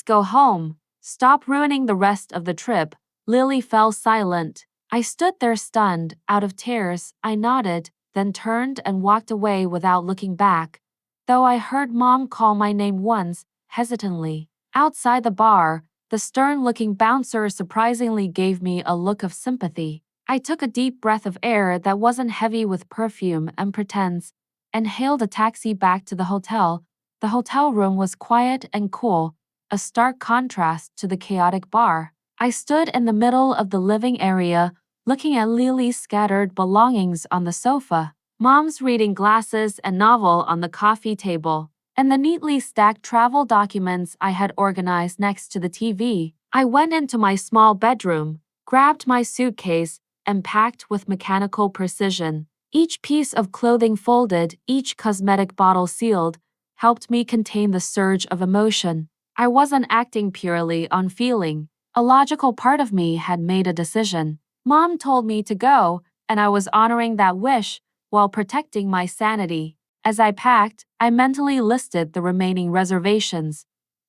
S1: go home. Stop ruining the rest of the trip. Lily fell silent. I stood there stunned, out of tears. I nodded, then turned and walked away without looking back, though I heard Mom call my name once, hesitantly. Outside the bar, the stern-looking bouncer surprisingly gave me a look of sympathy. I took a deep breath of air that wasn't heavy with perfume and pretense, and hailed a taxi back to the hotel. The hotel room was quiet and cool, a stark contrast to the chaotic bar. I stood in the middle of the living area, looking at Lily's scattered belongings on the sofa, Mom's reading glasses and novel on the coffee table, and the neatly stacked travel documents I had organized next to the TV. I went into my small bedroom, grabbed my suitcase, and packed with mechanical precision. Each piece of clothing folded, each cosmetic bottle sealed, helped me contain the surge of emotion. I wasn't acting purely on feeling. A logical part of me had made a decision. Mom told me to go, and I was honoring that wish while protecting my sanity. As I packed, I mentally listed the remaining reservations.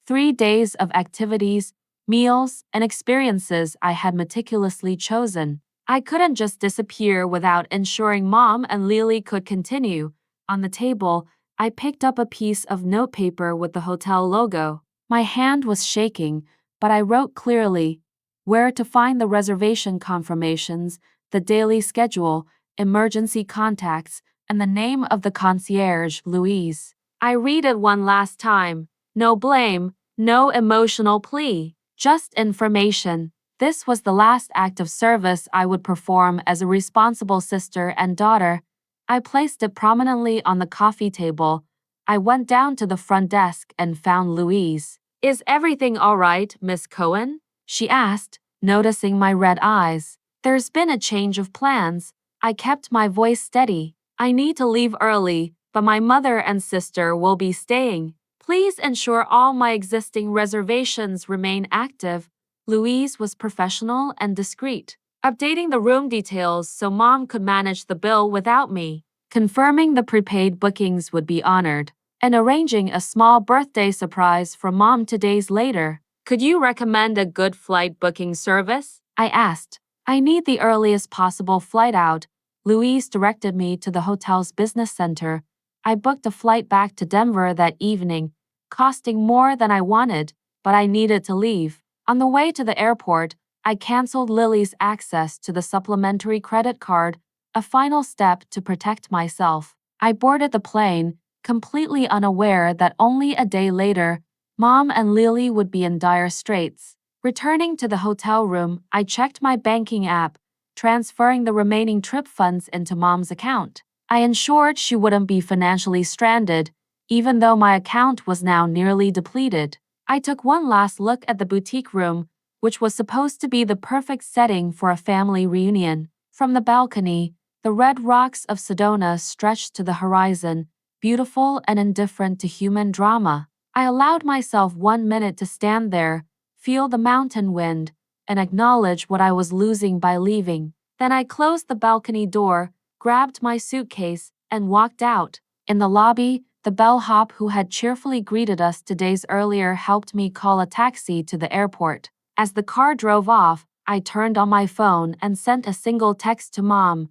S1: 3 days of activities, meals, and experiences I had meticulously chosen. I couldn't just disappear without ensuring Mom and Lily could continue. On the table, I picked up a piece of notepaper with the hotel logo. My hand was shaking, but I wrote clearly where to find the reservation confirmations, the daily schedule, emergency contacts, and the name of the concierge, Louise. I read it one last time. No blame, no emotional plea, just information. This was the last act of service I would perform as a responsible sister and daughter. I placed it prominently on the coffee table. I went down to the front desk and found Louise. Is everything all right, Miss Cohen? She asked, noticing my red eyes. There's been a change of plans. I kept my voice steady. I need to leave early, but my mother and sister will be staying. Please ensure all my existing reservations remain active. Louise was professional and discreet, updating the room details so Mom could manage the bill without me, confirming the prepaid bookings would be honored, and arranging a small birthday surprise for Mom 2 days later. Could you recommend a good flight booking service? I asked. I need the earliest possible flight out. Louise directed me to the hotel's business center. I booked a flight back to Denver that evening, costing more than I wanted, but I needed to leave. On the way to the airport, I canceled Lily's access to the supplementary credit card, a final step to protect myself. I boarded the plane, completely unaware that only a day later, Mom and Lily would be in dire straits. Returning to the hotel room, I checked my banking app, transferring the remaining trip funds into Mom's account. I ensured she wouldn't be financially stranded, even though my account was now nearly depleted. I took one last look at the boutique room, which was supposed to be the perfect setting for a family reunion. From the balcony, the red rocks of Sedona stretched to the horizon, beautiful and indifferent to human drama. I allowed myself 1 minute to stand there, feel the mountain wind, and acknowledge what I was losing by leaving. Then I closed the balcony door, grabbed my suitcase, and walked out. In the lobby, the bellhop who had cheerfully greeted us 2 days earlier helped me call a taxi to the airport. As the car drove off, I turned on my phone and sent a single text to Mom.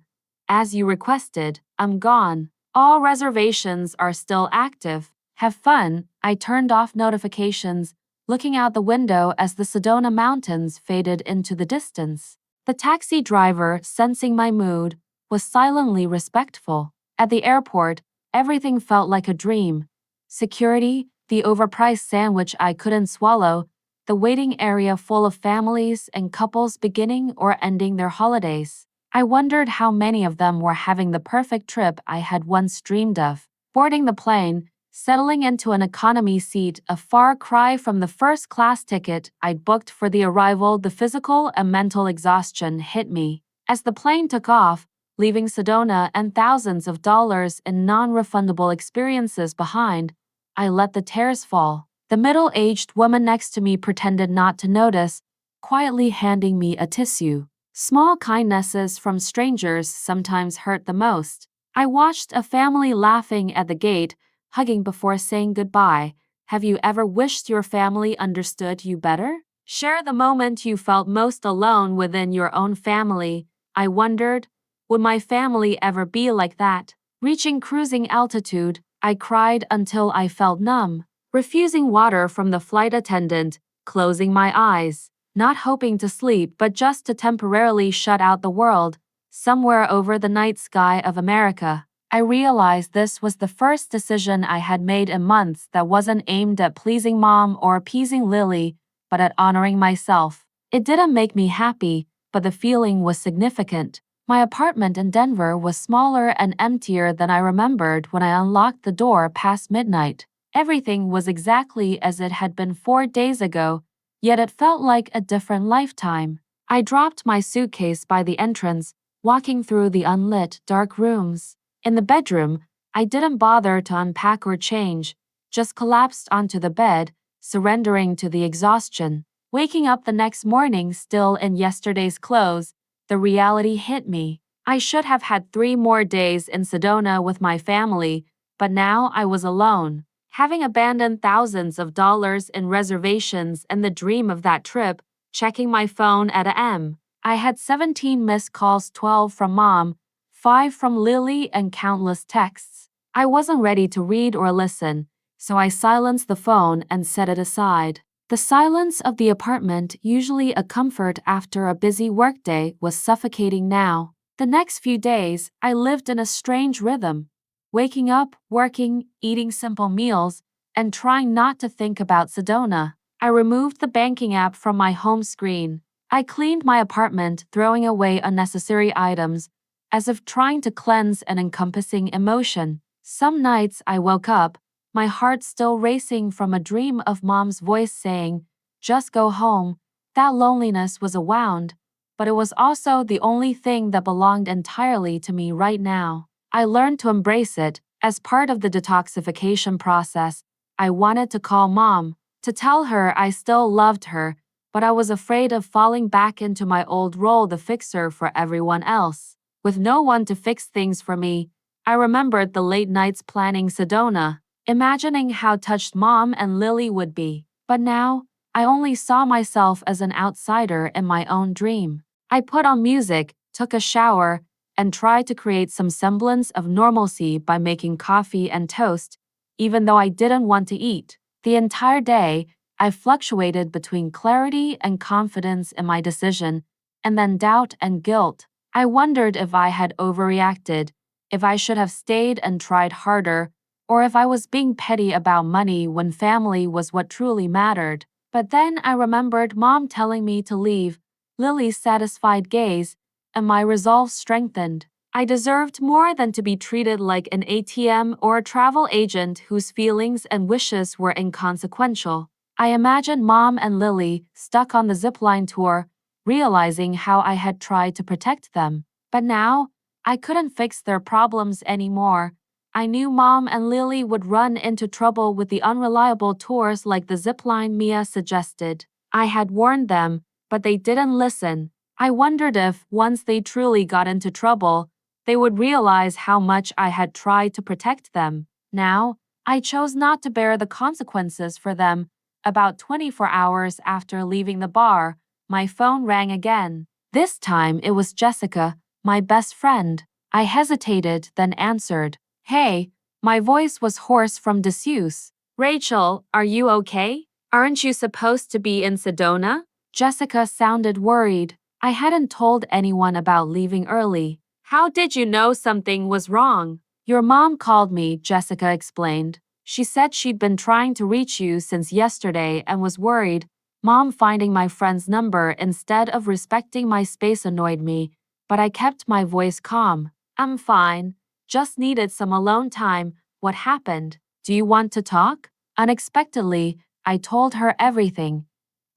S1: As you requested, I'm gone. All reservations are still active. Have fun. I turned off notifications, looking out the window as the Sedona Mountains faded into the distance. The taxi driver, sensing my mood, was silently respectful. At the airport, everything felt like a dream. Security, the overpriced sandwich I couldn't swallow, the waiting area full of families and couples beginning or ending their holidays. I wondered how many of them were having the perfect trip I had once dreamed of. Boarding the plane, settling into an economy seat, a far cry from the first-class ticket I'd booked for the arrival, the physical and mental exhaustion hit me. As the plane took off, leaving Sedona and thousands of dollars in non-refundable experiences behind, I let the tears fall. The middle-aged woman next to me pretended not to notice, quietly handing me a tissue. Small kindnesses from strangers sometimes hurt the most. I watched a family laughing at the gate, hugging before saying goodbye. Have you ever wished your family understood you better? Share the moment you felt most alone within your own family. I wondered, would my family ever be like that? Reaching cruising altitude, I cried until I felt numb, refusing water from the flight attendant, closing my eyes. Not hoping to sleep but just to temporarily shut out the world. Somewhere over the night sky of America, I realized this was the first decision I had made in months that wasn't aimed at pleasing Mom or appeasing Lily, but at honoring myself. It didn't make me happy, but the feeling was significant. My apartment in Denver was smaller and emptier than I remembered when I unlocked the door past midnight. Everything was exactly as it had been 4 days ago, yet it felt like a different lifetime. I dropped my suitcase by the entrance, walking through the unlit, dark rooms. In the bedroom, I didn't bother to unpack or change, just collapsed onto the bed, surrendering to the exhaustion. Waking up the next morning still in yesterday's clothes, the reality hit me. I should have had 3 more days in Sedona with my family, but now I was alone. Having abandoned thousands of dollars in reservations and the dream of that trip, checking my phone at a.m. I had 17 missed calls, 12 from Mom, 5 from Lily, and countless texts. I wasn't ready to read or listen, so I silenced the phone and set it aside. The silence of the apartment, usually a comfort after a busy workday, was suffocating now. The next few days, I lived in a strange rhythm. Waking up, working, eating simple meals, and trying not to think about Sedona. I removed the banking app from my home screen. I cleaned my apartment, throwing away unnecessary items, as if trying to cleanse an encompassing emotion. Some nights I woke up, my heart still racing from a dream of Mom's voice saying, "Just go home." That loneliness was a wound, but it was also the only thing that belonged entirely to me right now. I learned to embrace it. As part of the detoxification process, I wanted to call Mom, to tell her I still loved her, but I was afraid of falling back into my old role, the fixer for everyone else. With no one to fix things for me, I remembered the late nights planning Sedona, imagining how touched Mom and Lily would be. But now, I only saw myself as an outsider in my own dream. I put on music, took a shower, and tried to create some semblance of normalcy by making coffee and toast, even though I didn't want to eat. The entire day, I fluctuated between clarity and confidence in my decision, and then doubt and guilt. I wondered if I had overreacted, if I should have stayed and tried harder, or if I was being petty about money when family was what truly mattered. But then I remembered Mom telling me to leave, Lily's satisfied gaze, and my resolve strengthened. I deserved more than to be treated like an ATM or a travel agent whose feelings and wishes were inconsequential. I imagined Mom and Lily stuck on the zipline tour, realizing how I had tried to protect them. But now, I couldn't fix their problems anymore. I knew Mom and Lily would run into trouble with the unreliable tours like the zipline Mia suggested. I had warned them, but they didn't listen. I wondered if, once they truly got into trouble, they would realize how much I had tried to protect them. Now, I chose not to bear the consequences for them. About 24 hours after leaving the bar, my phone rang again. This time it was Jessica, my best friend. I hesitated, then answered. "Hey," my voice was hoarse from disuse. "Rachel, are you okay? Aren't you supposed to be in Sedona?" Jessica sounded worried. I hadn't told anyone about leaving early. How did you know something was wrong? Your mom called me, Jessica explained. She said she'd been trying to reach you since yesterday and was worried. Mom finding my friend's number instead of respecting my space annoyed me, but I kept my voice calm. I'm fine. Just needed some alone time. What happened? Do you want to talk? Unexpectedly, I told her everything.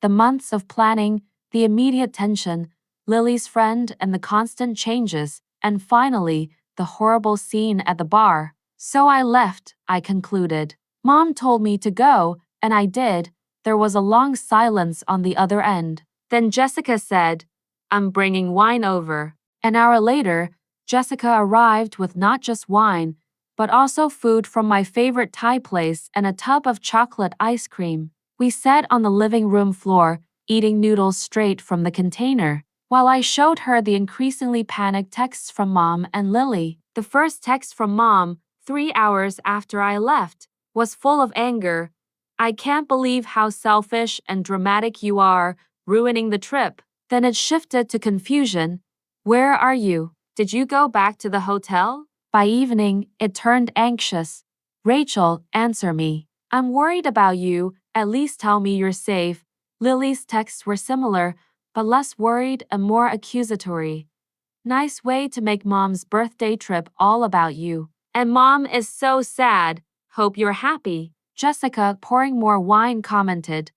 S1: The months of planning, the immediate tension, Lily's friend and the constant changes, and finally, the horrible scene at the bar. So I left, I concluded. Mom told me to go, and I did. There was a long silence on the other end. Then Jessica said, I'm bringing wine over. An hour later, Jessica arrived with not just wine, but also food from my favorite Thai place and a tub of chocolate ice cream. We sat on the living room floor, eating noodles straight from the container, while I showed her the increasingly panicked texts from Mom and Lily. The first text from Mom, 3 hours after I left, was full of anger. I can't believe how selfish and dramatic you are, ruining the trip. Then it shifted to confusion. Where are you? Did you go back to the hotel? By evening, it turned anxious. Rachel, answer me. I'm worried about you, at least tell me you're safe. Lily's texts were similar, but less worried and more accusatory. Nice way to make Mom's birthday trip all about you. And Mom is so sad. Hope you're happy. Jessica, pouring more wine, commented.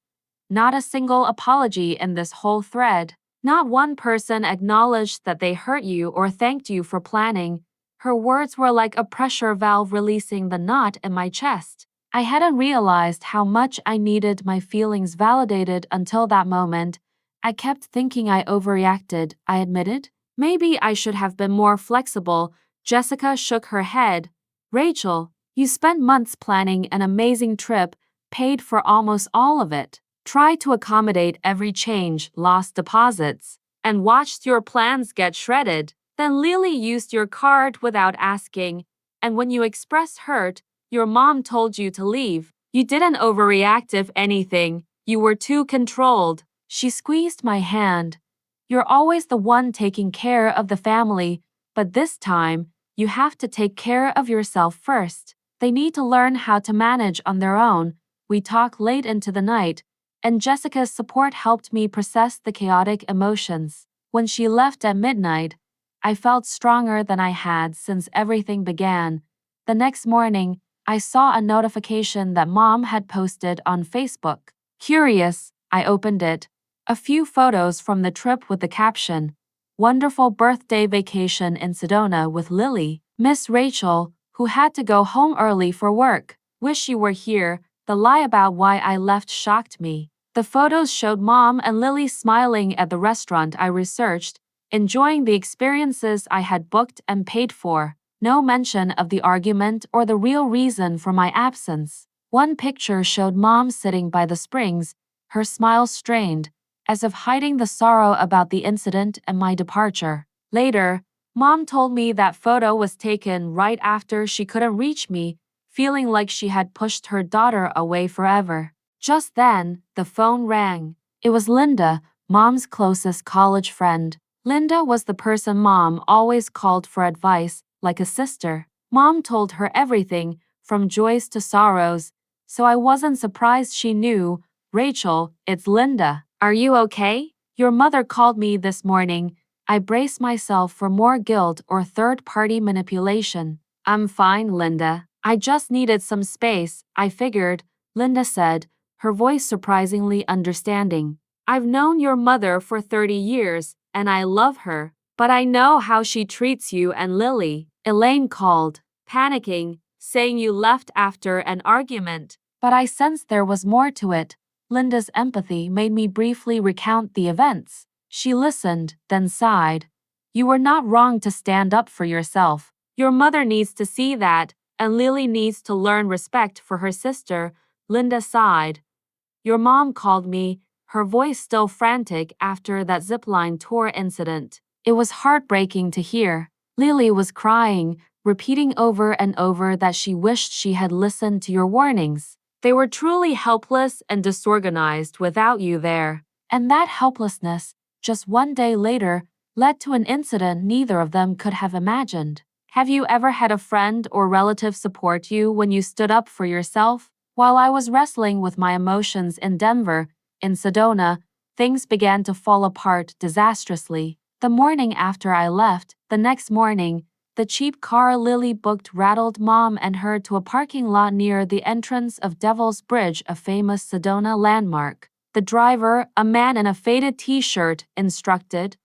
S1: Not a single apology in this whole thread. Not one person acknowledged that they hurt you or thanked you for planning. Her words were like a pressure valve releasing the knot in my chest. I hadn't realized how much I needed my feelings validated until that moment. I kept thinking I overreacted, I admitted. Maybe I should have been more flexible. Jessica shook her head. Rachel, you spent months planning an amazing trip, paid for almost all of it. Tried to accommodate every change, lost deposits, and watched your plans get shredded. Then Lily used your card without asking, and when you expressed hurt, your mom told you to leave. You didn't overreact if anything. You were too controlled. She squeezed my hand. You're always the one taking care of the family, but this time, you have to take care of yourself first. They need to learn how to manage on their own. We talked late into the night, and Jessica's support helped me process the chaotic emotions. When she left at midnight, I felt stronger than I had since everything began. The next morning, I saw a notification that Mom had posted on Facebook. Curious, I opened it. A few photos from the trip with the caption, Wonderful birthday vacation in Sedona with Lily. Miss Rachel, who had to go home early for work. Wish you were here. The lie about why I left shocked me. The photos showed Mom and Lily smiling at the restaurant I researched, enjoying the experiences I had booked and paid for. No mention of the argument or the real reason for my absence. One picture showed Mom sitting by the springs, her smile strained, as if hiding the sorrow about the incident and my departure. Later, Mom told me that photo was taken right after she couldn't reach me, feeling like she had pushed her daughter away forever. Just then, the phone rang. It was Linda, Mom's closest college friend. Linda was the person Mom always called for advice, like a sister. Mom told her everything, from joys to sorrows, so I wasn't surprised she knew. Rachel, it's Linda. Are you okay? Your mother called me this morning. I braced myself for more guilt or third-party manipulation. I'm fine, Linda. I just needed some space, I figured, Linda said, her voice surprisingly understanding. I've known your mother for 30 years, and I love her, but I know how she treats you and Lily. Elaine called, panicking, saying you left after an argument. But I sensed there was more to it. Linda's empathy made me briefly recount the events. She listened, then sighed. You were not wrong to stand up for yourself. Your mother needs to see that, and Lily needs to learn respect for her sister. Linda sighed. Your mom called me, her voice still frantic after that zipline tour incident. It was heartbreaking to hear. Lily was crying, repeating over and over that she wished she had listened to your warnings. They were truly helpless and disorganized without you there. And that helplessness, just one day later, led to an incident neither of them could have imagined. Have you ever had a friend or relative support you when you stood up for yourself? While I was wrestling with my emotions in Denver, in Sedona, things began to fall apart disastrously. The morning after I left, the next morning, the cheap car Lily booked rattled Mom and her to a parking lot near the entrance of Devil's Bridge, a famous Sedona landmark. The driver, a man in a faded t-shirt, instructed,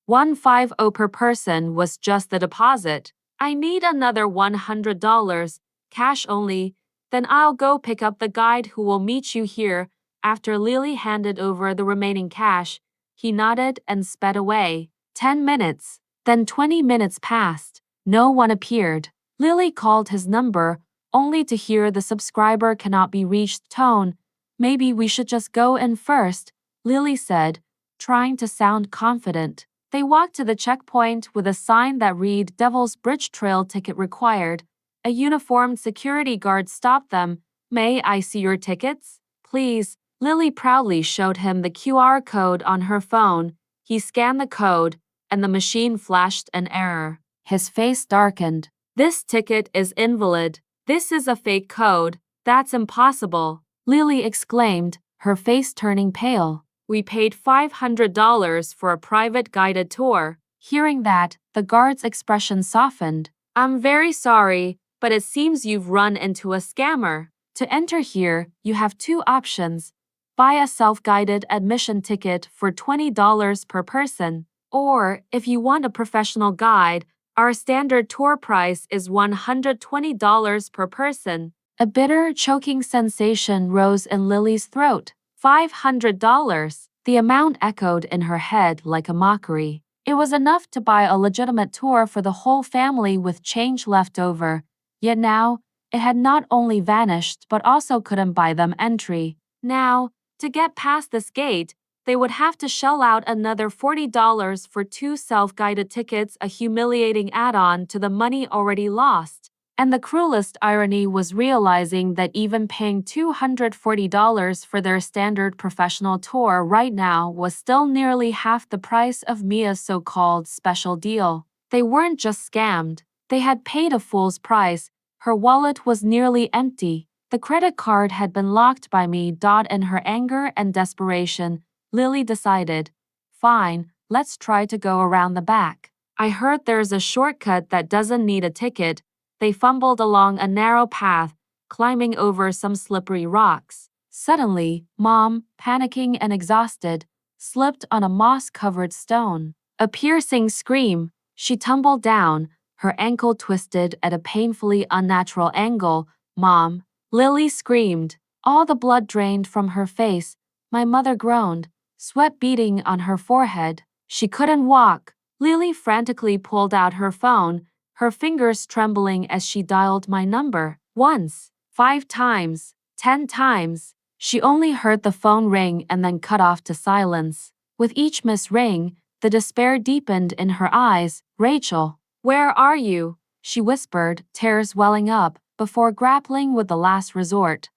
S1: $150 per person was just the deposit. I need another $100, cash only, then I'll go pick up the guide who will meet you here. After Lily handed over the remaining cash, he nodded and sped away. 10 minutes, then 20 minutes passed. No one appeared. Lily called his number, only to hear the subscriber cannot be reached tone. Maybe we should just go in first, Lily said, trying to sound confident. They walked to the checkpoint with a sign that read Devil's Bridge Trail ticket required. A uniformed security guard stopped them. May I see your tickets? Please. Lily proudly showed him the QR code on her phone. He scanned the code, and the machine flashed an error. His face darkened. This ticket is invalid. This is a fake code. That's impossible, Lily exclaimed, her face turning pale. We paid $500 for a private guided tour. Hearing that, the guard's expression softened. I'm very sorry, but it seems you've run into a scammer. To enter here, you have two options. Buy a self-guided admission ticket for $20 per person. Or, if you want a professional guide, our standard tour price is $120 per person. A bitter, choking sensation rose in Lily's throat. $500. The amount echoed in her head like a mockery. It was enough to buy a legitimate tour for the whole family with change left over. Yet now, it had not only vanished but also couldn't buy them entry. Now, to get past this gate, they would have to shell out another $40 for two self-guided tickets, a humiliating add-on to the money already lost. And the cruelest irony was realizing that even paying $240 for their standard professional tour right now was still nearly half the price of Mia's so-called special deal. They weren't just scammed. They had paid a fool's price. Her wallet was nearly empty. The credit card had been locked by me. In her anger and desperation, Lily decided, fine, let's try to go around the back. I heard there's a shortcut that doesn't need a ticket. They fumbled along a narrow path, climbing over some slippery rocks. Suddenly, Mom, panicking and exhausted, slipped on a moss-covered stone. A piercing scream. She tumbled down, her ankle twisted at a painfully unnatural angle. Mom, Lily screamed. All the blood drained from her face. My mother groaned, sweat beading on her forehead. She couldn't walk. Lily frantically pulled out her phone, her fingers trembling as she dialed my number. Once, 5 times, 10 times. She only heard the phone ring and then cut off to silence. With each missed ring, the despair deepened in her eyes. Rachel, where are you? She whispered, tears welling up, before grappling with the last resort.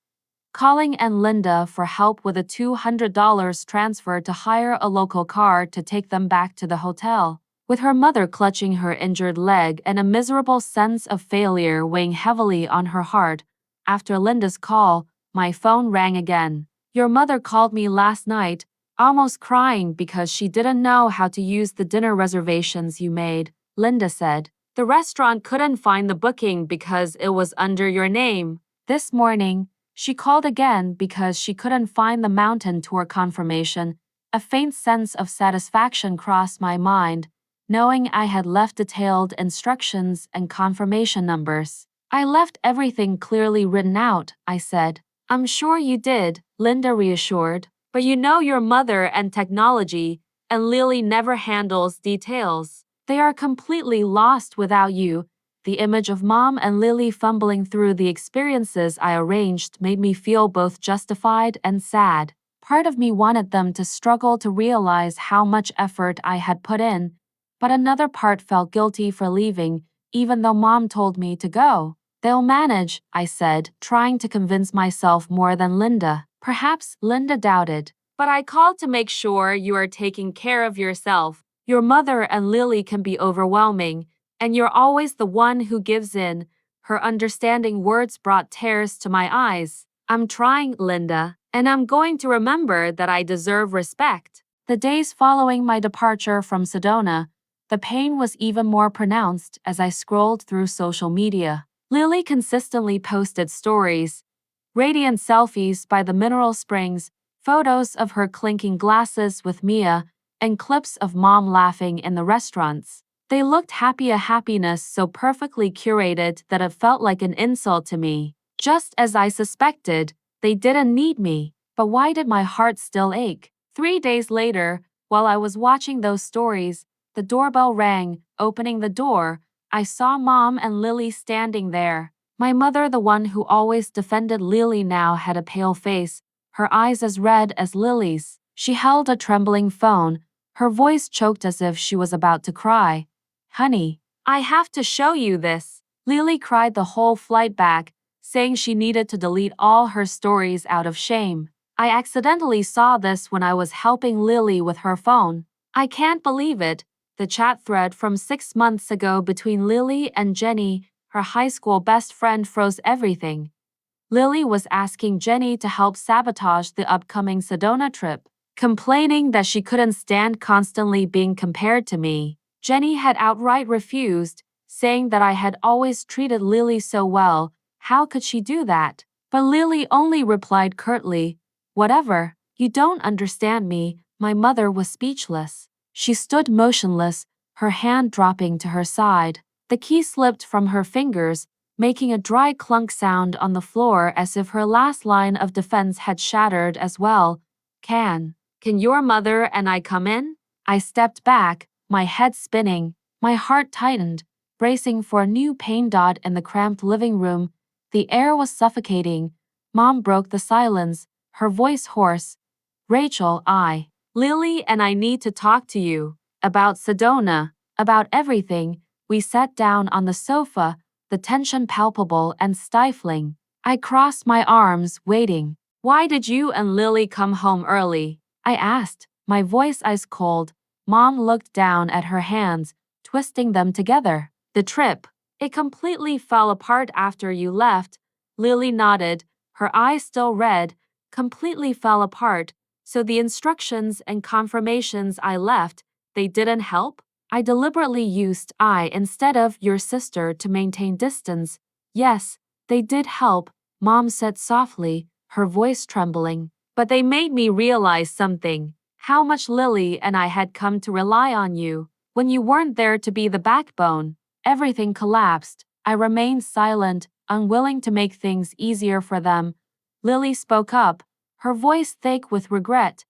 S1: Calling and Linda for help with a $200 transfer to hire a local car to take them back to the hotel. With her mother clutching her injured leg and a miserable sense of failure weighing heavily on her heart, after Linda's call, my phone rang again. Your mother called me last night, almost crying because she didn't know how to use the dinner reservations you made, Linda said. The restaurant couldn't find the booking because it was under your name. This morning, she called again because she couldn't find the mountain tour confirmation. A faint sense of satisfaction crossed my mind, knowing I had left detailed instructions and confirmation numbers. I left everything clearly written out, I said. I'm sure you did, Linda reassured. But you know your mother and technology, and Lily never handles details. They are completely lost without you. The image of Mom and Lily fumbling through the experiences I arranged made me feel both justified and sad. Part of me wanted them to struggle to realize how much effort I had put in, but another part felt guilty for leaving, even though Mom told me to go. They'll manage, I said, trying to convince myself more than Linda. Perhaps Linda doubted. But I called to make sure you are taking care of yourself. Your mother and Lily can be overwhelming, and you're always the one who gives in." Her understanding words brought tears to my eyes. "I'm trying, Linda, and I'm going to remember that I deserve respect." The days following my departure from Sedona, the pain was even more pronounced as I scrolled through social media. Lily consistently posted stories, radiant selfies by the mineral springs, photos of her clinking glasses with Mia, and clips of mom laughing in the restaurants. They looked happy, a happiness so perfectly curated that it felt like an insult to me. Just as I suspected, they didn't need me. But why did my heart still ache? 3 days later, while I was watching those stories, the doorbell rang. Opening the door, I saw Mom and Lily standing there. My mother, the one who always defended Lily, now had a pale face, her eyes as red as Lily's. She held a trembling phone, her voice choked as if she was about to cry. "Honey, I have to show you this." Lily cried the whole flight back, saying she needed to delete all her stories out of shame. "I accidentally saw this when I was helping Lily with her phone. I can't believe it." The chat thread from 6 months ago between Lily and Jenny, her high school best friend, froze everything. Lily was asking Jenny to help sabotage the upcoming Sedona trip, complaining that she couldn't stand constantly being compared to me. Jenny had outright refused, saying that I had always treated Lily so well. How could she do that? But Lily only replied curtly, "Whatever, you don't understand me." My mother was speechless. She stood motionless, her hand dropping to her side. The key slipped from her fingers, making a dry clunk sound on the floor as if her last line of defense had shattered as well. Can your mother and I come in?" I stepped back, my head spinning, my heart tightened, bracing for a new pain. In the cramped living room, the air was suffocating. Mom broke the silence, her voice hoarse. "Rachel, Lily and I need to talk to you. About Sedona, about everything." We sat down on the sofa, the tension palpable and stifling. I crossed my arms, waiting. "Why did you and Lily come home early?" I asked, my voice ice cold. Mom looked down at her hands, twisting them together. "The trip. It completely fell apart after you left." Lily nodded, her eyes still red. "Completely fell apart. So the instructions and confirmations I left, they didn't help?" I deliberately used "I" instead of "your sister" to maintain distance. "Yes, they did help," Mom said softly, her voice trembling. "But they made me realize something. How much Lily and I had come to rely on you. When you weren't there to be the backbone, everything collapsed." I remained silent, unwilling to make things easier for them. Lily spoke up, her voice thick with regret.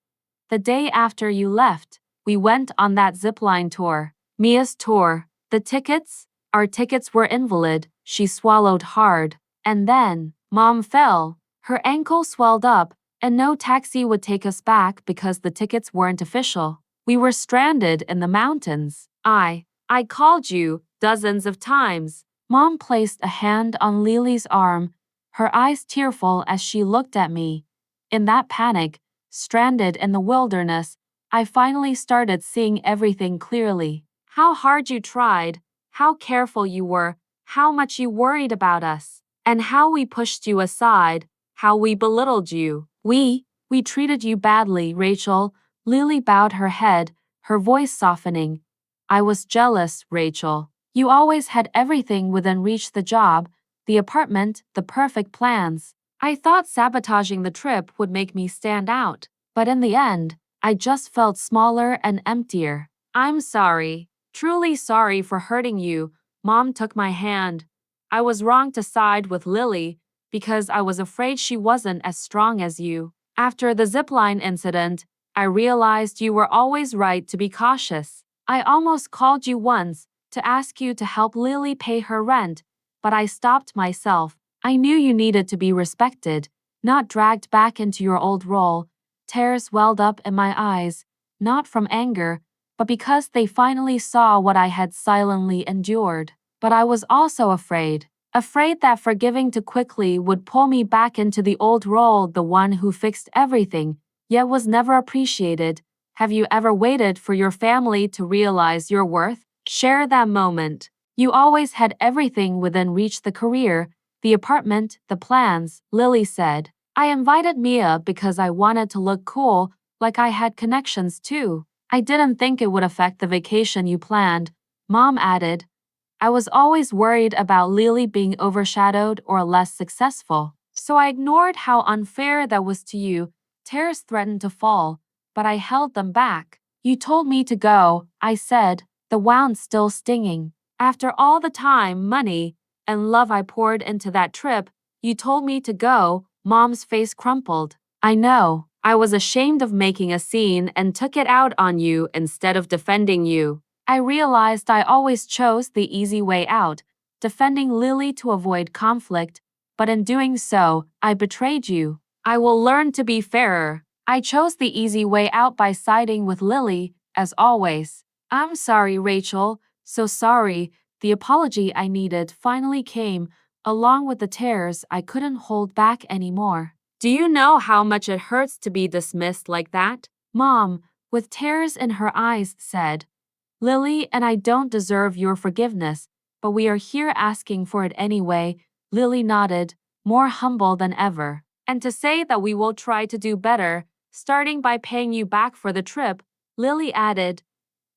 S1: "The day after you left, we went on that zipline tour. Mia's tour. The tickets? Our tickets were invalid." She swallowed hard. "And then, Mom fell. Her ankle swelled up, and no taxi would take us back because the tickets weren't official. We were stranded in the mountains. I called you dozens of times." Mom placed a hand on Lily's arm, her eyes tearful as she looked at me. In that panic, stranded in the wilderness, I finally started seeing everything clearly. How hard you tried, how careful you were, how much you worried about us, and how we pushed you aside, how we belittled you. We treated you badly, Rachel." Lily bowed her head, her voice softening. "I was jealous, Rachel. You always had everything within reach: the job, the apartment, the perfect plans. I thought sabotaging the trip would make me stand out. But in the end, I just felt smaller and emptier. I'm sorry, truly sorry for hurting you." Mom took my hand. "I was wrong to side with Lily because I was afraid she wasn't as strong as you. After the zipline incident, I realized you were always right to be cautious. I almost called you once to ask you to help Lily pay her rent, but I stopped myself. I knew you needed to be respected, not dragged back into your old role." Tears welled up in my eyes, not from anger, but because they finally saw what I had silently endured. But I was also afraid that forgiving too quickly would pull me back into the old role, the one who fixed everything, yet was never appreciated. Have you ever waited for your family to realize your worth? Share that moment. You always had everything within reach: the career, the apartment, the plans, Lily said. I invited Mia because I wanted to look cool, like I had connections too. I didn't think it would affect the vacation you planned, Mom added. I was always worried about Lily being overshadowed or less successful, so I ignored how unfair that was to you. Tears threatened to fall, but I held them back. You told me to go, I said, the wound still stinging. After all the time, money, and love I poured into that trip, you told me to go. Mom's face crumpled. I know. I was ashamed of making a scene and took it out on you instead of defending you. I realized I always chose the easy way out, defending Lily to avoid conflict, but in doing so, I betrayed you. I will learn to be fairer. I chose the easy way out by siding with Lily, as always. I'm sorry, Rachel, so sorry. The apology I needed finally came, along with the tears I couldn't hold back anymore. Do you know how much it hurts to be dismissed like that? Mom, with tears in her eyes, said. Lily and I don't deserve your forgiveness, but we are here asking for it anyway. Lily nodded, more humble than ever. And to say that we will try to do better, starting by paying you back for the trip, Lily added.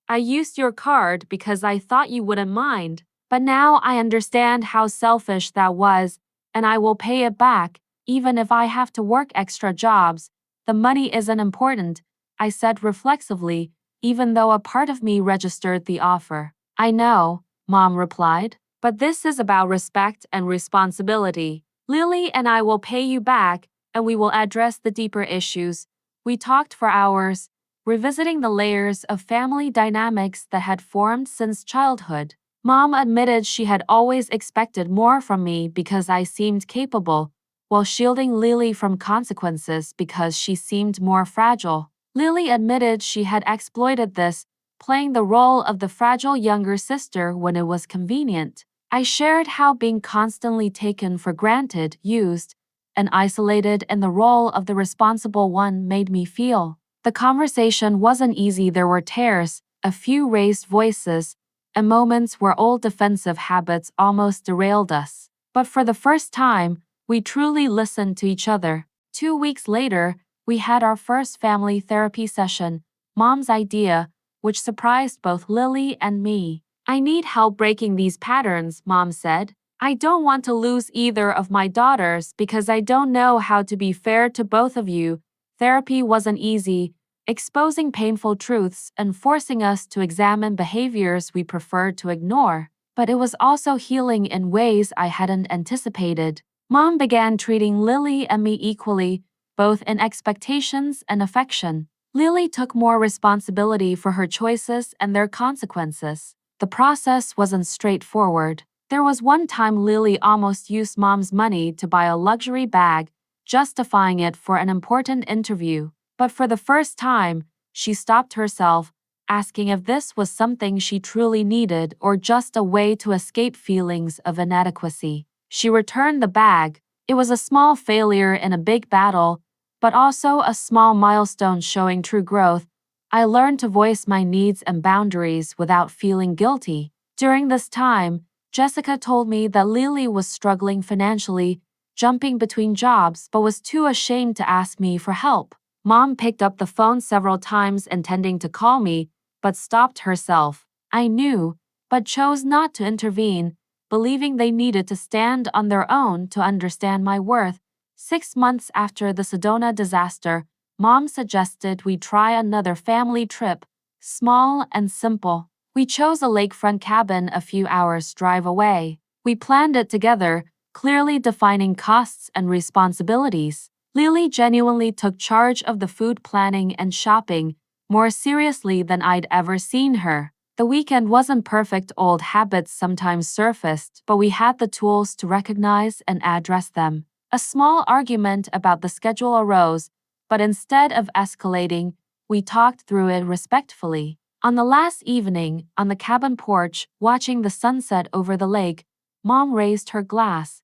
S1: I used your card because I thought you wouldn't mind, but now I understand how selfish that was, and I will pay it back, even if I have to work extra jobs. The money isn't important, I said reflexively, even though a part of me registered the offer. I know, Mom replied, but this is about respect and responsibility. Lily and I will pay you back, and we will address the deeper issues. We talked for hours, revisiting the layers of family dynamics that had formed since childhood. Mom admitted she had always expected more from me because I seemed capable, while shielding Lily from consequences because she seemed more fragile. Lily admitted she had exploited this, playing the role of the fragile younger sister when it was convenient. I shared how being constantly taken for granted, used, and isolated in the role of the responsible one made me feel. The conversation wasn't easy. There were tears, a few raised voices, and moments where old defensive habits almost derailed us. But for the first time, we truly listened to each other. 2 weeks later, we had our first family therapy session, Mom's idea, which surprised both Lily and me. I need help breaking these patterns, Mom said. I don't want to lose either of my daughters because I don't know how to be fair to both of you. Therapy wasn't easy, exposing painful truths and forcing us to examine behaviors we preferred to ignore. But it was also healing in ways I hadn't anticipated. Mom began treating Lily and me equally, both in expectations and affection. Lily took more responsibility for her choices and their consequences. The process wasn't straightforward. There was one time Lily almost used Mom's money to buy a luxury bag, justifying it for an important interview. But for the first time, she stopped herself, asking if this was something she truly needed or just a way to escape feelings of inadequacy. She returned the bag. It was a small failure in a big battle, but also a small milestone showing true growth. I learned to voice my needs and boundaries without feeling guilty. During this time, Jessica told me that Lily was struggling financially, jumping between jobs, but was too ashamed to ask me for help. Mom picked up the phone several times intending to call me, but stopped herself. I knew, but chose not to intervene, believing they needed to stand on their own to understand my worth. 6 months after the Sedona disaster, Mom suggested we try another family trip, small and simple. We chose a lakefront cabin a few hours' drive away. We planned it together, clearly defining costs and responsibilities. Lily genuinely took charge of the food planning and shopping, more seriously than I'd ever seen her. The weekend wasn't perfect. Old habits sometimes surfaced, but we had the tools to recognize and address them. A small argument about the schedule arose, but instead of escalating, we talked through it respectfully. On the last evening, on the cabin porch, watching the sunset over the lake, Mom raised her glass.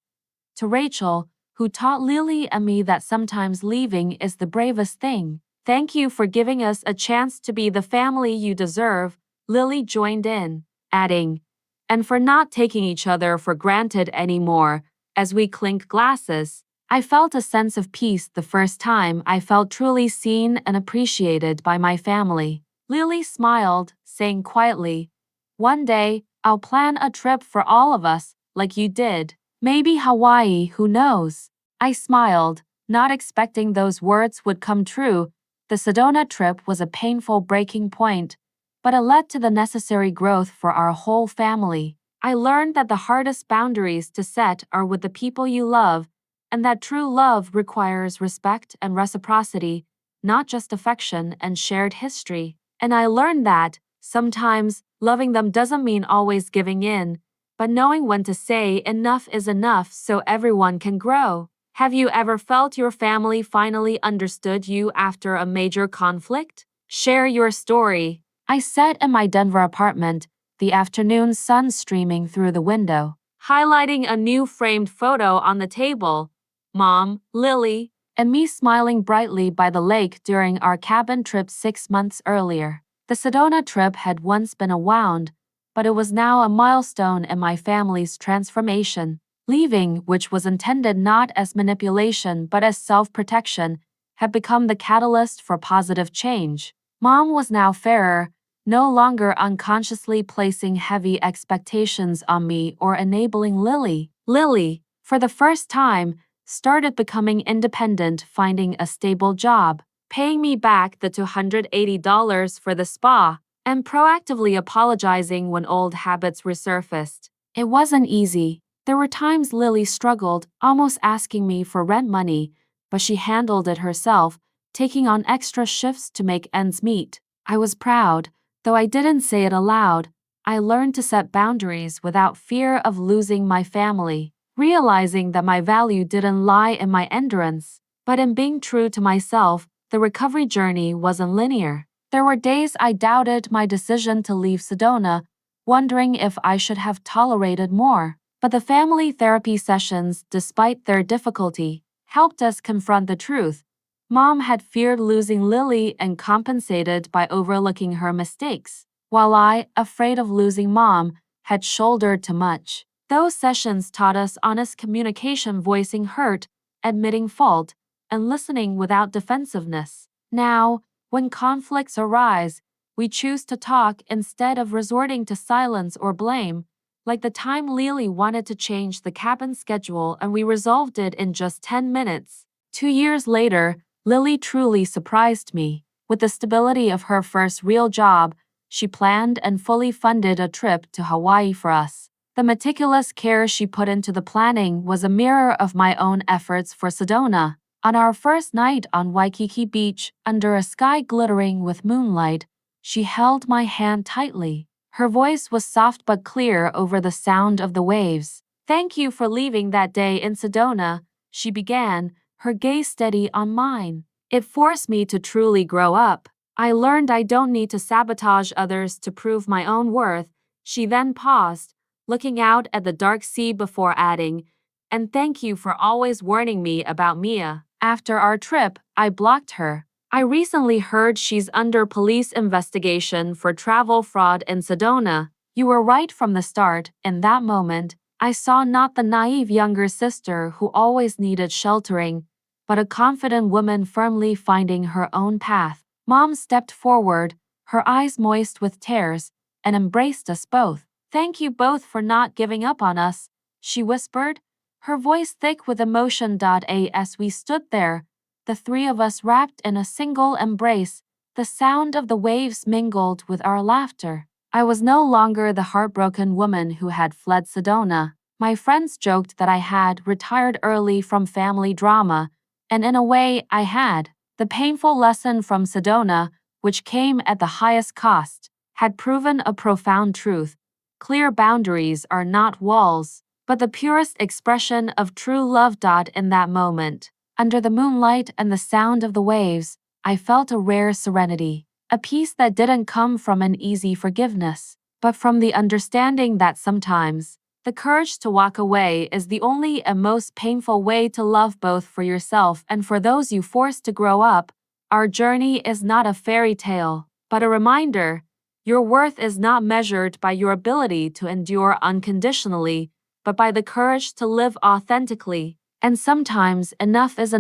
S1: To Rachel, who taught Lily and me that sometimes leaving is the bravest thing. Thank you for giving us a chance to be the family you deserve, Lily joined in, adding, and for not taking each other for granted anymore. As we clinked glasses, I felt a sense of peace the first time I felt truly seen and appreciated by my family. Lily smiled, saying quietly, one day, I'll plan a trip for all of us, like you did. Maybe Hawaii, who knows? I smiled, not expecting those words would come true. The Sedona trip was a painful breaking point, but it led to the necessary growth for our whole family. I learned that the hardest boundaries to set are with the people you love, and that true love requires respect and reciprocity, not just affection and shared history. And I learned that, sometimes, loving them doesn't mean always giving in, but knowing when to say enough is enough so everyone can grow. Have you ever felt your family finally understood you after a major conflict? Share your story. I sat in my Denver apartment, the afternoon sun streaming through the window, highlighting a new framed photo on the table. Mom, Lily, and me smiling brightly by the lake during our cabin trip 6 months earlier. The Sedona trip had once been a wound, but it was now a milestone in my family's transformation. Leaving, which was intended not as manipulation but as self-protection, had become the catalyst for positive change. Mom was now fairer, no longer unconsciously placing heavy expectations on me or enabling Lily. Lily, for the first time, started becoming independent, finding a stable job, paying me back the $280 for the spa, and proactively apologizing when old habits resurfaced. It wasn't easy. There were times Lily struggled, almost asking me for rent money, but she handled it herself, taking on extra shifts to make ends meet. I was proud, though I didn't say it aloud. I learned to set boundaries without fear of losing my family, realizing that my value didn't lie in my endurance, but in being true to myself. The recovery journey wasn't linear. There were days I doubted my decision to leave Sedona, wondering if I should have tolerated more. But the family therapy sessions, despite their difficulty, helped us confront the truth. Mom had feared losing Lily and compensated by overlooking her mistakes, while I, afraid of losing Mom, had shouldered too much. Those sessions taught us honest communication, voicing hurt, admitting fault, and listening without defensiveness. Now, when conflicts arise, we choose to talk instead of resorting to silence or blame. Like the time Lily wanted to change the cabin schedule and we resolved it in just 10 minutes. 2 years later, Lily truly surprised me. With the stability of her first real job, she planned and fully funded a trip to Hawaii for us. The meticulous care she put into the planning was a mirror of my own efforts for Sedona. On our first night on Waikiki Beach, under a sky glittering with moonlight, she held my hand tightly. Her voice was soft but clear over the sound of the waves. Thank you for leaving that day in Sedona, she began, her gaze steady on mine. It forced me to truly grow up. I learned I don't need to sabotage others to prove my own worth. She then paused, looking out at the dark sea before adding, and thank you for always warning me about Mia. After our trip, I blocked her. I recently heard she's under police investigation for travel fraud in Sedona. You were right from the start. In that moment, I saw not the naive younger sister who always needed sheltering, but a confident woman firmly finding her own path. Mom stepped forward, her eyes moist with tears, and embraced us both. Thank you both for not giving up on us, she whispered, her voice thick with emotion. As we stood there, the three of us wrapped in a single embrace, the sound of the waves mingled with our laughter. I was no longer the heartbroken woman who had fled Sedona. My friends joked that I had retired early from family drama, and in a way I had. The painful lesson from Sedona, which came at the highest cost, had proven a profound truth. Clear boundaries are not walls, but the purest expression of true love. In that moment, under the moonlight and the sound of the waves, I felt a rare serenity, a peace that didn't come from an easy forgiveness, but from the understanding that sometimes, the courage to walk away is the only and most painful way to love, both for yourself and for those you forced to grow up. Our journey is not a fairy tale, but a reminder. Your worth is not measured by your ability to endure unconditionally, but by the courage to live authentically. And sometimes enough is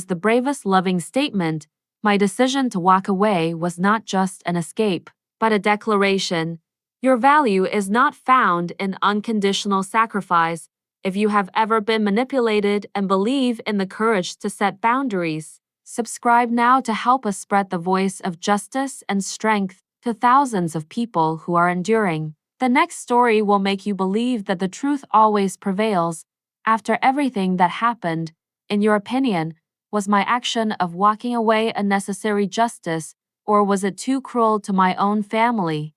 S1: the bravest loving statement. My decision to walk away was not just an escape, but a declaration. Your value is not found in unconditional sacrifice. If you have ever been manipulated and believe in the courage to set boundaries, subscribe now to help us spread the voice of justice and strength to thousands of people who are enduring. The next story will make you believe that the truth always prevails. After everything that happened, in your opinion, was my action of walking away a necessary justice, or was it too cruel to my own family?